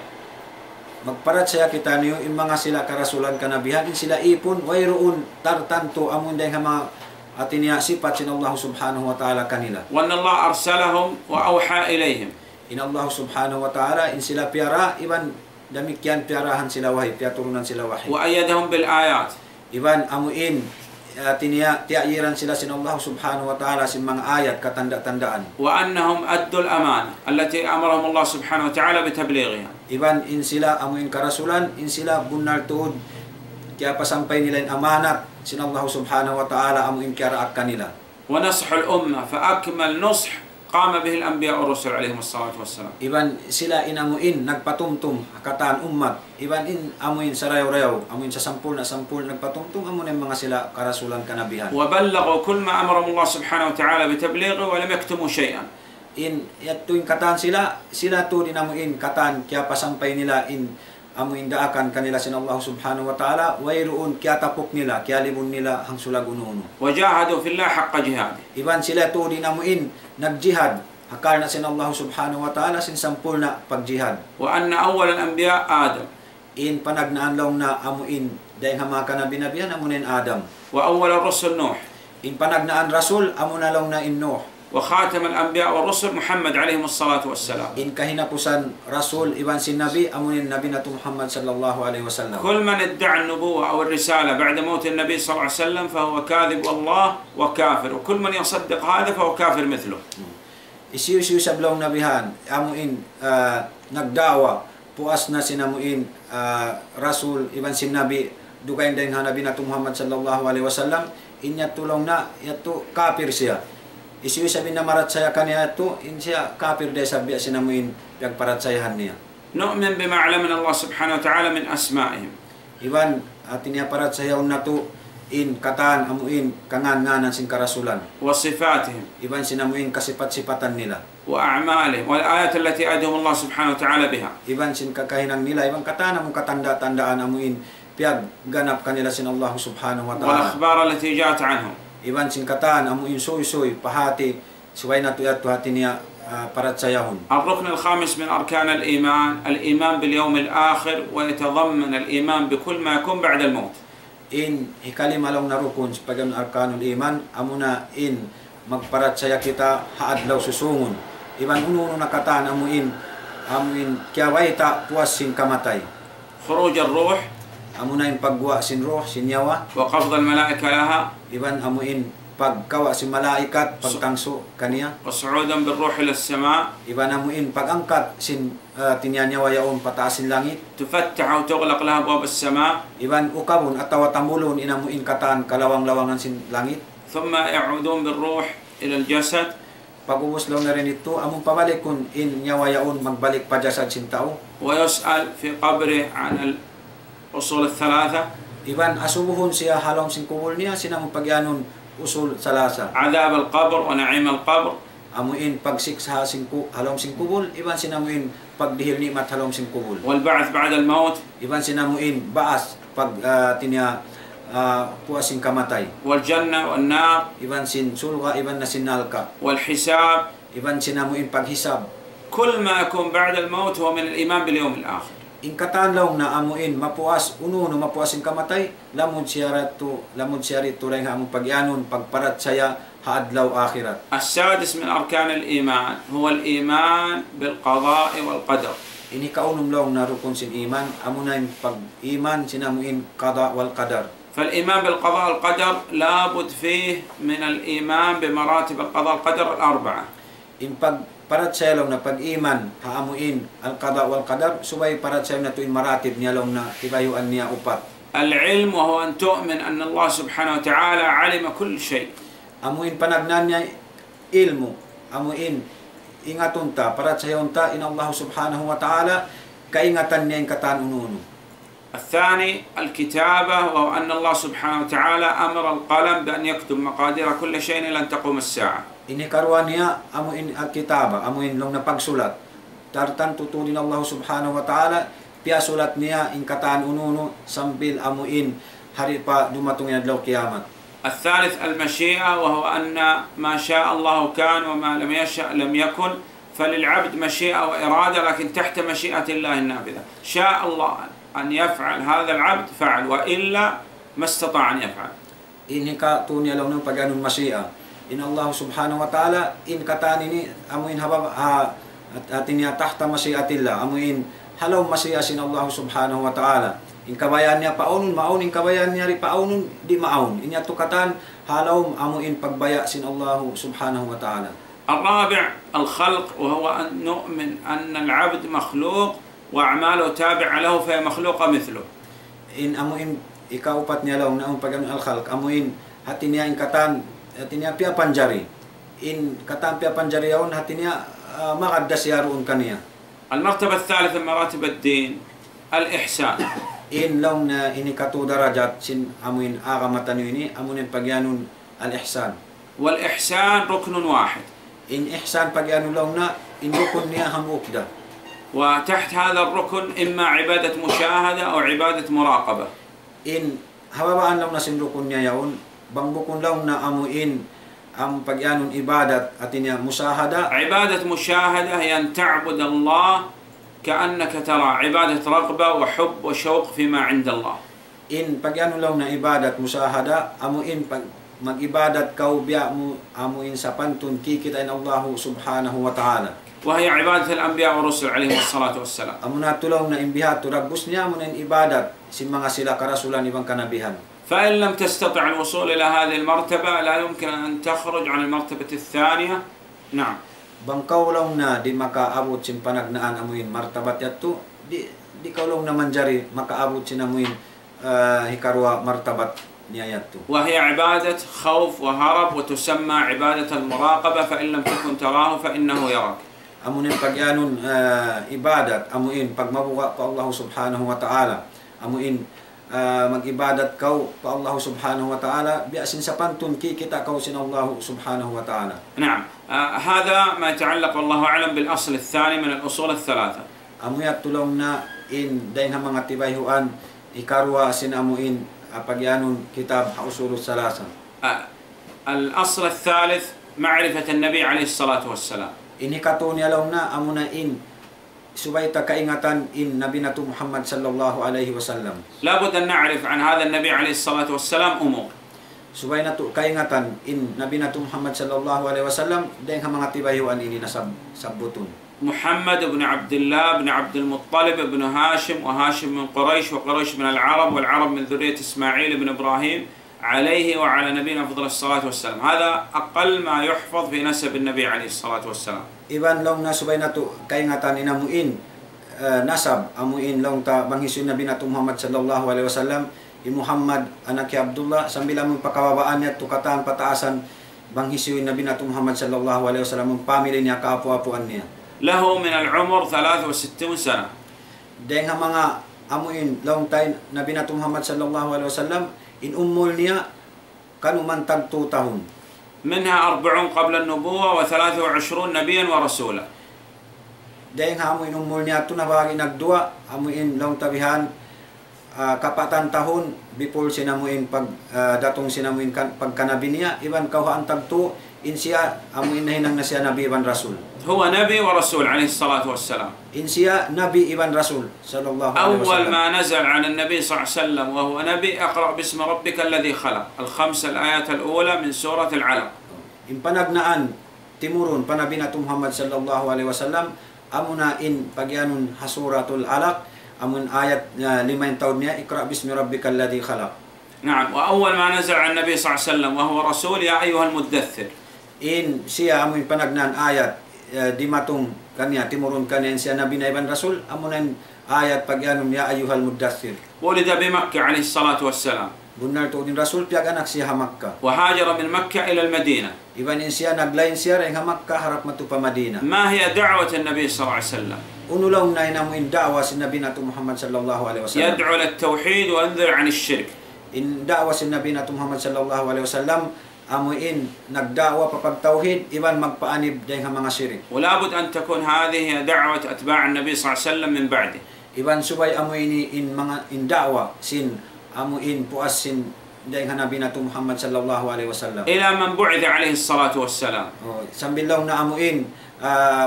Magparat saya kita niyo in mga sila karasulan kanabihan in sila ipon wayroon tartanto amon dahil mga atinya sifat sin Allah subhanahu wa ta'ala kanila. وأن الله أرسلهم وأوحى إليهم. In Allah subhanahu wa ta'ala in sila piara iban damikyan piarahan sila wahi piaturunan sila wahi. وأيدهم بالآيات. Iban amuin atinya tiayiran sila sin Allah subhanahu wa ta'ala sin mga ayat katanda-tandaan. وأنهم أدوا الأمانة التي أمرهم الله سبحانه وتعالى بتبليغها. Iban in sila amuin karasulan in sila bunar tuod kaya pasampay nila in amanat sin Allah subhanahu wa ta'ala amuin kiaraak kanila. ونصح الأمة فأكمل نصح قام به الأنبياء والرسل عليهم الصلاة والسلام. Iban sila in amuin nagpatumtum kataan ummat iban in amuin sarayaw-rayaw amuin sa sampul nagpatumtum amuin mga sila karasulan kanabihan. وبلغوا كل ما أمرهم الله سبحانه وتعالى بتبليغه ولم يكتموا شيئا. In yatuing kataan sila to din amuin kataan kaya pasampay nila in amuin daakan kanila sin Allah subhanahu wa ta'ala wayroon kaya tapok nila kaya libon nila hang sulag uno. وجاهدوا في الله حق جهاده. Iban sila to din amuin nagjihad hakar na sin Allah subhanahu wa ta'ala sin sampul na pagjihad. وأن أول الأنبياء آدم. In panagnaan lang na amuin dahil mga kanabinabihan amunin Adam. وأول الرسل نوح. In panagnaan rasul amuna lang na in Nuh. وخاتم الأنبياء والرسل محمد عليهم الصلاة والسلام. In kahinapusan rasul iban sin nabi amunin nabi nato Muhammad sallallahu alaihi wasallam. كل من ادعى النبوة أو الرسالة بعد موت النبي صلى الله عليه وسلم فهو كاذب والله وكافر وكل من يصدق هذا فهو كافر مثله. Isiyu sa blong nabihan amuin nagdawa puas na sinamuin rasul iban sin nabi dugain dahil nabi nato Muhammad sallallahu alaihi wasallam inya tulong na yato kafir siya. Isiyu sabi na maratsaya kaniya to in siya kafir dahil sabi sinamuin pagparatsayahan niya. نؤمن بما علمنا الله سبحانه وتعالى من أسمائهم. Iban atin niya paratsayaw na to in kataan amuin kangan-nganan sin karasulan. وصفاتهم. Iban sinamuin kasipat-sipatan nila. وأعمالهم والآيات التي أدهم الله سبحانه وتعالى بها. Iban sin kakahinang nila iban kataan among katanda-tandaan amuin piyag ganap kanila sin Allah subhanahu wa ta'ala. والأخبار التي جاءت عنهم. Iban sin kataan amuin soy-soy pahati suway na tuyat hati niya paratsayahon. الركن الخامس من أركان الإيمان الإيمان باليوم الآخر ويتضمن الإيمان بكل ما يكون بعد الموت. In ikalim along na rukun sa pagyan arkanul iman amuna in magparatsaya kita haadlaw susungon. Iban uno na kataan amuin kiyaway ta puas sin kamatay. خروج الروح. Amuna in pagwa sin roh sin yawa. وقبض الملائكة لها. Iban amuin pagkawa sin malaikat pagtangso kaniya. وصعودا بالروح إلى السماء. Iban amuin pagangkat sin tinyanyawa yaon pataas sin langit. تفتح أو تغلق لها أبواب السماء. Iban ukabon at tamulon inamuin kataan kalawang-lawangan sin langit. ثم يعودون بالروح إلى الجسد. Pag-ubos lang na rin ito, among pabalik kung in nyawa yaon magbalik pa sa sin tao. ويسأل في قبره عن الأصول الثلاثة. Iban asubuhon siya halong sin kubol niya sinamong pagyanon usul salasa. عذاب القبر ونعيم القبر. Amuin pagsiksa halong sin kubol, iban sinamuin pagdihil nikmat halong sin kubol. والبعث بعد الموت. Iban sinamuin baas pag puas sin kamatay. والجنة والنار. Iban sin sulga, iban na sinalka. والحساب. Iban sinamuin paghisab. كل ما يكون بعد الموت هو من الإيمان باليوم الآخر. In katanlaw na amuin mapuas uno mapuas sin kamatay lamod siya rito ray nga among pagyanon pagparat saya haadlaw akhirat. السادس من أركان الإيمان هو الإيمان بالقضاء والقدر. Ini kaunom lang na rukun sin iman amuna yung pag-iman sinamuin qada wal qadar. فالإيمان بالقضاء والقدر لابد فيه من الإيمان بمراتب القضاء والقدر الأربعة. In parat sa lang na pag-iman haamuin al qada wal qadar subay parat sa na tuin maratib niya lang na tibayuan niya upat. العلم وهو أن تؤمن أن الله سبحانه وتعالى علم كل شيء. Amuin panagnan niya ilmu amuin ingaton ta parat sa yonta in Allah subhanahu wa ta'ala kaingatan niya yung kataan ununo. الثاني الكتابة، وهو أن الله سبحانه وتعالى أمر القلم بأن يكتب مقادير كل شيء إلى أن تقوم الساعة. Ini karuan niya amuin alkitaba, amuin long napagsulat. Tartan tutulin Allah subhanahu wa ta'ala, pia sulat niya ingkataan ununo sambil amuin hari pa dumatung yung adlaw kiamat. الثالث المشيئة، وهو أن ما شاء الله كان وما لم يشأ لم يكن، فللعبد مشيئة وإرادة لكن تحت مشيئة الله النافذة. شاء الله أن يفعل هذا العبد فعل، وإلا ما استطاع أن يفعل. Ini ka tunya lang ng pagganun masya. In Allah subhanahu wa ta'ala in kataan ini amuin habab atin niya tahta masyiatillah, amuin halaw masya sin Allah subhanahu wa ta'ala. In kabayan niya paunun maun, in kabayan niya ri paunun di maun. Inya tukatan halaw amuin pagbaya sin Allah subhanahu wa ta'ala. الرابع الخلق، وهو أن نؤمن أن العبد مخلوق وأعماله تابعة له فهي مخلوقة مثله. In amuin ikaupat niya lang na pagganun al-khalq, amuin hati niya in katan hati niya pia panjari. In katan pia panjari yaun hati niya makaddas yaroon kaniya. المرتبة الثالثة من مراتب الدين الإحسان. In long na ini katu darajat sin amuin agamatan ini amunin pagyanun al-ihsan. والإحسان ركن واحد. In ihsan pagyanun long na indukun niya hamukda. وتحت هذا الركن إما عبادة مشاهدة أو عبادة مراقبة. In hababaan long na sindukun niya yaun, bangbukun long na amuin ang pagyanun ibadat atinya musahada. عبادة مشاهدة هي أن تعبد الله كأنك ترى، عبادة رغبة وحب وشوق فيما عند الله. In pagyanun long na ibadat musahada, amuin pag mag-ibadat kau biya mo amuin sa pantun kikitain Allah subhanahu wa ta'ala. وهي عبادة الأنبياء والرسل عليهم الصلاة والسلام. Amuna tulong na imbihat turagbus niya amunin ibadat sin mga sila karasulan ibang kanabihan. فإن لم تستطع الوصول إلى هذه المرتبة لا يمكن أن تخرج عن المرتبة الثانية. نعم. Bangkaw lang na di makaabot sin panagnaan amuin martabat yato, di kaulong naman jari makaabot sin amuin hikarwa martabat niya yato. وهي عبادة خوف وهرب، وتسمى عبادة المراقبة، فإن لم تكن تراه فإنه يراك. Amunin pagyanun ibadat, amuin pagmabuka pa Allah subhanahu wa ta'ala, amuin mag-ibadat kau pa Allah subhanahu wa ta'ala, biasin sa pantun kikita kau sin Allah subhanahu wa ta'ala. نعم. هذا ما يتعلق والله أعلم بالأصل الثاني من الأصول الثلاثة. Amuyat tulong na in dahin mga tibayhuan ikarwa sin amuin pagyanun kitab usul salasa. الأصل الثالث معرفة النبي عليه الصلاة والسلام. Ini katunya lang na amuna in subay ta kaingatan in Nabi nato Muhammad sallallahu alaihi wasallam. لابد أن نعرف عن هذا النبي عليه الصلاة والسلام أمور. Subay nato kaingatan in Nabi nato Muhammad sallallahu alaihi wasallam dahin mga tibayhuan ini nasabutun. محمد بن عبد الله بن عبد المطلب بن هاشم، وهاشم من قريش، وقريش من العرب، والعرب من ذرية إسماعيل بن إبراهيم عليه وعلى نبينا أفضل الصلاة والسلام. هذا أقل ما يحفظ في نسب النبي عليه الصلاة والسلام. Iban long na subay nato kaingatan inamuin nasab amuin long ta banghisun Nabi nato Muhammad sallallahu alaihi wasallam i Muhammad anak ki Abdullah sambil among pakawabaan niya tukatan pataasan banghisun Nabi nato Muhammad sallallahu alaihi wasallam ang pamilya niya kaapu-apuan niya. له من العمر 63 سنة. Dahil nga mga amuin long time Nabi nato Muhammad sallallahu alaihi wasallam in umul niya kanuman tag 2 tahun. منها 40 قبل النبوة و23 نبيا ورسولا. Dahil nga amuin umul niya ito na bagay nagdua amuin long tabihan kapatan tahun before sinamuin pag datong sinamuin pagkanabi niya iban kauhaan tag 2 in siya amuin nahinang na siya nabi iban rasul. هو نبي ورسول عليه الصلاة والسلام. In siya nabi iban rasul sallallahu alaihi أول wasallam. ما نزل عن النبي صلى الله عليه وسلم وهو نبي اقرأ باسم ربك الذي خلق، الخمس الآيات الأولى من سورة العلق. In panagnaan timurun panabi nato Muhammad sallallahu alaihi wasallam amuna in pagyanun hasuratul alaq amun ayat 5 taon niya ikra bismi rabbikal ladzi khalaq. نعم. وأول ما نزل عن النبي صلى الله عليه وسلم وهو رسول يا أيها المدثر. In siya amun panagnaan ayat di matong kanya timurun kanya siya nabi na iban rasul amunan ayat pagyanun ya ayyuhal muddathir. ولد بمكة عليه الصلاة والسلام. Bunar to din rasul piag anak siya ha Makkah. وهاجر من مكة إلى المدينة. Iban in siya naglain siya ring ha Makkah harap matu pa Madina. ما هي دعوة النبي صلى الله عليه وسلم؟ unulaw na inamuin da'wa si Nabi nato Muhammad sallallahu alaihi wasallam. يدعو للتوحيد وينذر عن الشرك. In da'wa si Nabi nato Muhammad sallallahu alaihi wasallam amuin nagda'wa papag tauhid iban magpaanib dayang mga syirik. ولا بد أن تكون هذه دعوة أتباع النبي صلى الله عليه وسلم من بعده. Iban subay amuin in mga in da'wa sin amuin puas sin dayang Nabi nato Muhammad sallallahu alaihi wasallam. إلى من بعث عليه الصلاة والسلام. Sambilaw na amuin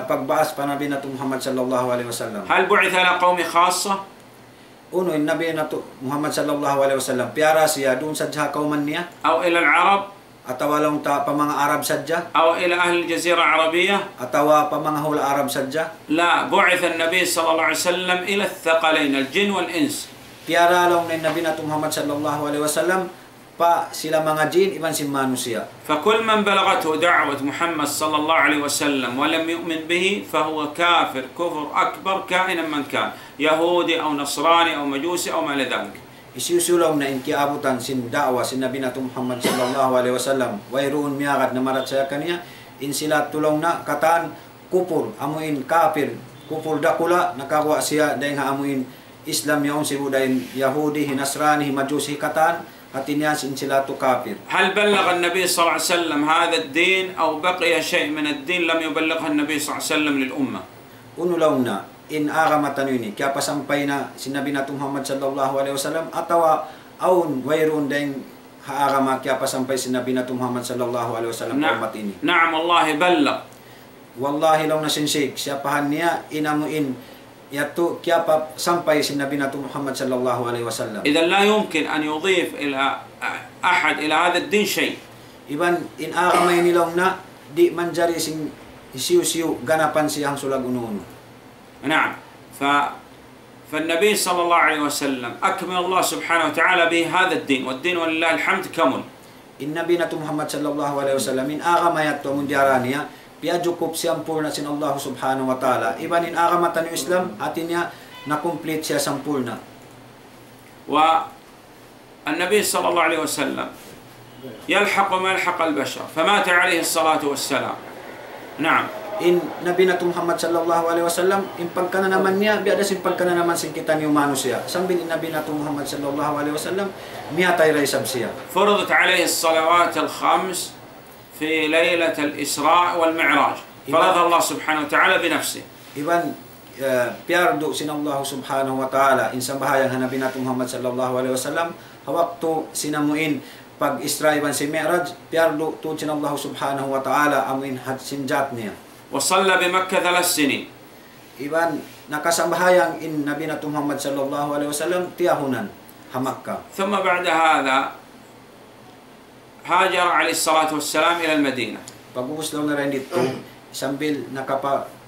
pagbaas pa Nabi nato Muhammad sallallahu alaihi wasallam. هل بعث على قوم خاصة؟ Uno, in Nabi nato Muhammad sallallahu alaihi wasallam piyara siya doon sa kauman niya أو إلى العرب؟ atawa ta pa mga Arab sadya أو إلى أهل الجزيرة العربية؟ atawa pa mga hula Arab sadya. لا، بعث النبي صلى الله عليه وسلم إلى الثقلين الجن والإنس. Piyara lang na Nabi nato Muhammad sallallahu alaihi wasallam pa sila mga jin iban si manusia. فكل من بلغته دعوة محمد صلى الله عليه وسلم ولم يؤمن به فهو كافر كفر أكبر كائنا من كان، يهودي أو نصراني أو مجوسي أو ما إلى ذلك. Isusulaw na inkiabutan sin da'wa si Nabi nato Muhammad sallallahu alaihi wasallam wayroon miyagad na marat sa kaniya in sila tulong na kataan kupur amuin kafir kupur dakula nakawa siya dahil amuin Islam yaon si budayin Yahudi Nasrani Majusi kataan hatinya sin sila to kafir. هل بلغ النبي صلى الله عليه وسلم هذا الدين أو بقي شيء من الدين لم يبلغه النبي صلى الله عليه وسلم للأمة؟ Unulaw na in aramatan yun kaya pasampay na sinabi na Muhammad sallallahu alaihi wasallam atawa aun wayroon dahil haarama kaya pasampay sinabi na Muhammad sallallahu alaihi wasallam umat ini. نعم والله بلغ. Wallahi lang na sinsik siya pahan niya inamuin yato kaya pa sampay sinabi na Muhammad sallallahu alaihi wasallam. إذا لا يمكن أن يضيف إلى أحد إلى هذا الدين شيء. Iban in aramay nilang na di manjari sing isiu-siu ganapan siyang sulag uno-uno. نعم. فالنبي صلى الله عليه وسلم أكمل الله سبحانه وتعالى به هذا الدين، والدين ولله الحمد كمل. In Nabi nato Muhammad sallallahu alaihi wasallam in agamayat to mundiarania piya jukup sampurna sin Allah subhanahu wa ta'ala. Iban in agamatan yung Islam atin niya na complete siya sampurna. والنبي صلى الله عليه وسلم يلحق ما يلحق البشر، فمات عليه الصلاة والسلام. نعم. In Nabi nato Muhammad sallallahu alaihi wasallam in pagkana naman niya biada sin pagkana naman sin kita ni humano siya. Sambil in Nabi nato Muhammad sallallahu alaihi wasallam miyatay raisab siya. فرضت عليه الصلوات الخمس في ليلة الإسراء والمعراج، فرضها الله سبحانه وتعالى بنفسه. Iban piardo sin Allah subhanahu wa ta'ala in sambahayang Nabi nato Muhammad sallallahu alaihi wasallam hawakto sinamuin pag Isra iban si Mi'raj piardo to sin Allah subhanahu wa ta'ala amuin had sinjat niya. وصلى بمكة 3 سنين. Iban nakasambahayang in Nabi nato Muhammad sallallahu alaihi wasallam tiyahunan hamakka. ثم بعد هذا هاجر عليه الصلاة والسلام إلى المدينة. Pag-uslaw na rin dito sambil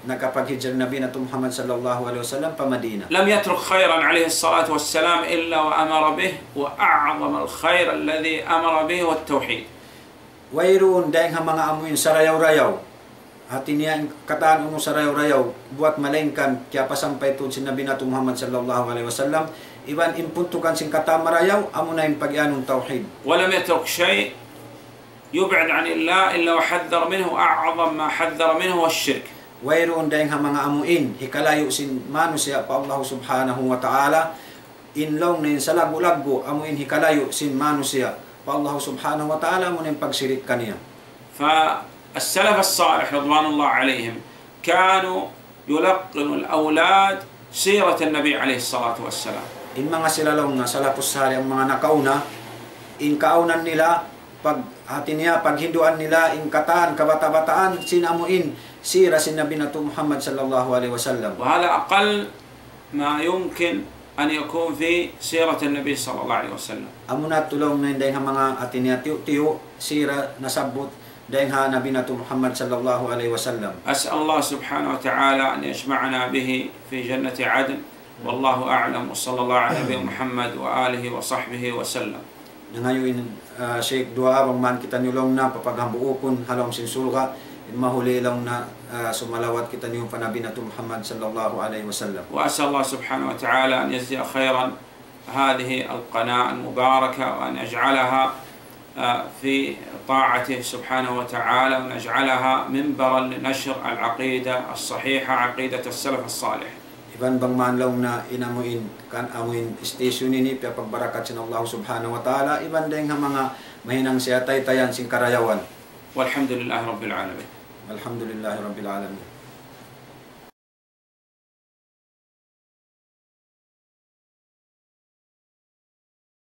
nakapaghijr Nabi nato Muhammad sallallahu alaihi wasallam pa Madina. لم يترك خيرا عليه الصلاة والسلام إلا وأمر به، وأعظم الخير الذي أمر به هو التوحيد. Wayroon dahil mga amuin sarayaw-rayaw. Hati niya kataan uno sarayaw-rayaw buat malengkan kaya pasampay to si Nabi nato Muhammad sallallahu alaihi wasallam iban impuntukan sing kata marayaw amo na yung pag-anong tauhid. ولم يترك شيء يبعد عن الله إلا وحذر منه، أعظم ما حذر منه هو الشرك. Wayroon dahil mga amuin hikalayo sin manusia pa Allah subhanahu wa ta'ala inlaw na yun sa lago-lago amuin hikalayo sin manusia pa Allah subhanahu wa ta'ala mo na yung pagsirik kaniya. فالسلف الصالح رضوان الله عليهم كانوا يلقنوا الأولاد سيرة النبي عليه الصلاة والسلام. In mga silalong na salapos sali ang mga nakauna in kaunan nila pag hati niya paghinduan nila in kataan kabata-bataan sinamuin sira sin Nabi nato Muhammad sallallahu alaihi wasallam. وهذا أقل ما يمكن أن يكون في سيرة النبي صلى الله عليه وسلم. Amuna tulong na dahil mga hati niya tiyo sira nasabot dahil Nabi nato Muhammad sallallahu alaihi wasallam. أسأل الله سبحانه وتعالى أن يجمعنا به في جنة عدن، والله أعلم، وصلى الله على نبي محمد وآله وصحبه وسلم. Ngayon Sheikh dua abang man kita nilong na papaghambuokon halong sinsulga mahuli lang na sumalawat kita niyo panabi nato Muhammad sallallahu alaihi wasallam. وأسأل الله سبحانه وتعالى أن يجزي خيرا هذه القناة المباركة، وأن يجعلها في طاعته سبحانه وتعالى، ونجعلها منبرا لنشر العقيدة الصحيحة، عقيدة السلف الصالح. Iban bang manlaw na inamuin kan amuin station ini pia pagbarakat sin Allah subhanahu wa ta'ala. Iban deng mga mahinang siya tayan sin karayawan. والحمد لله رب العالمين. Alhamdulillahi rabbil alamin.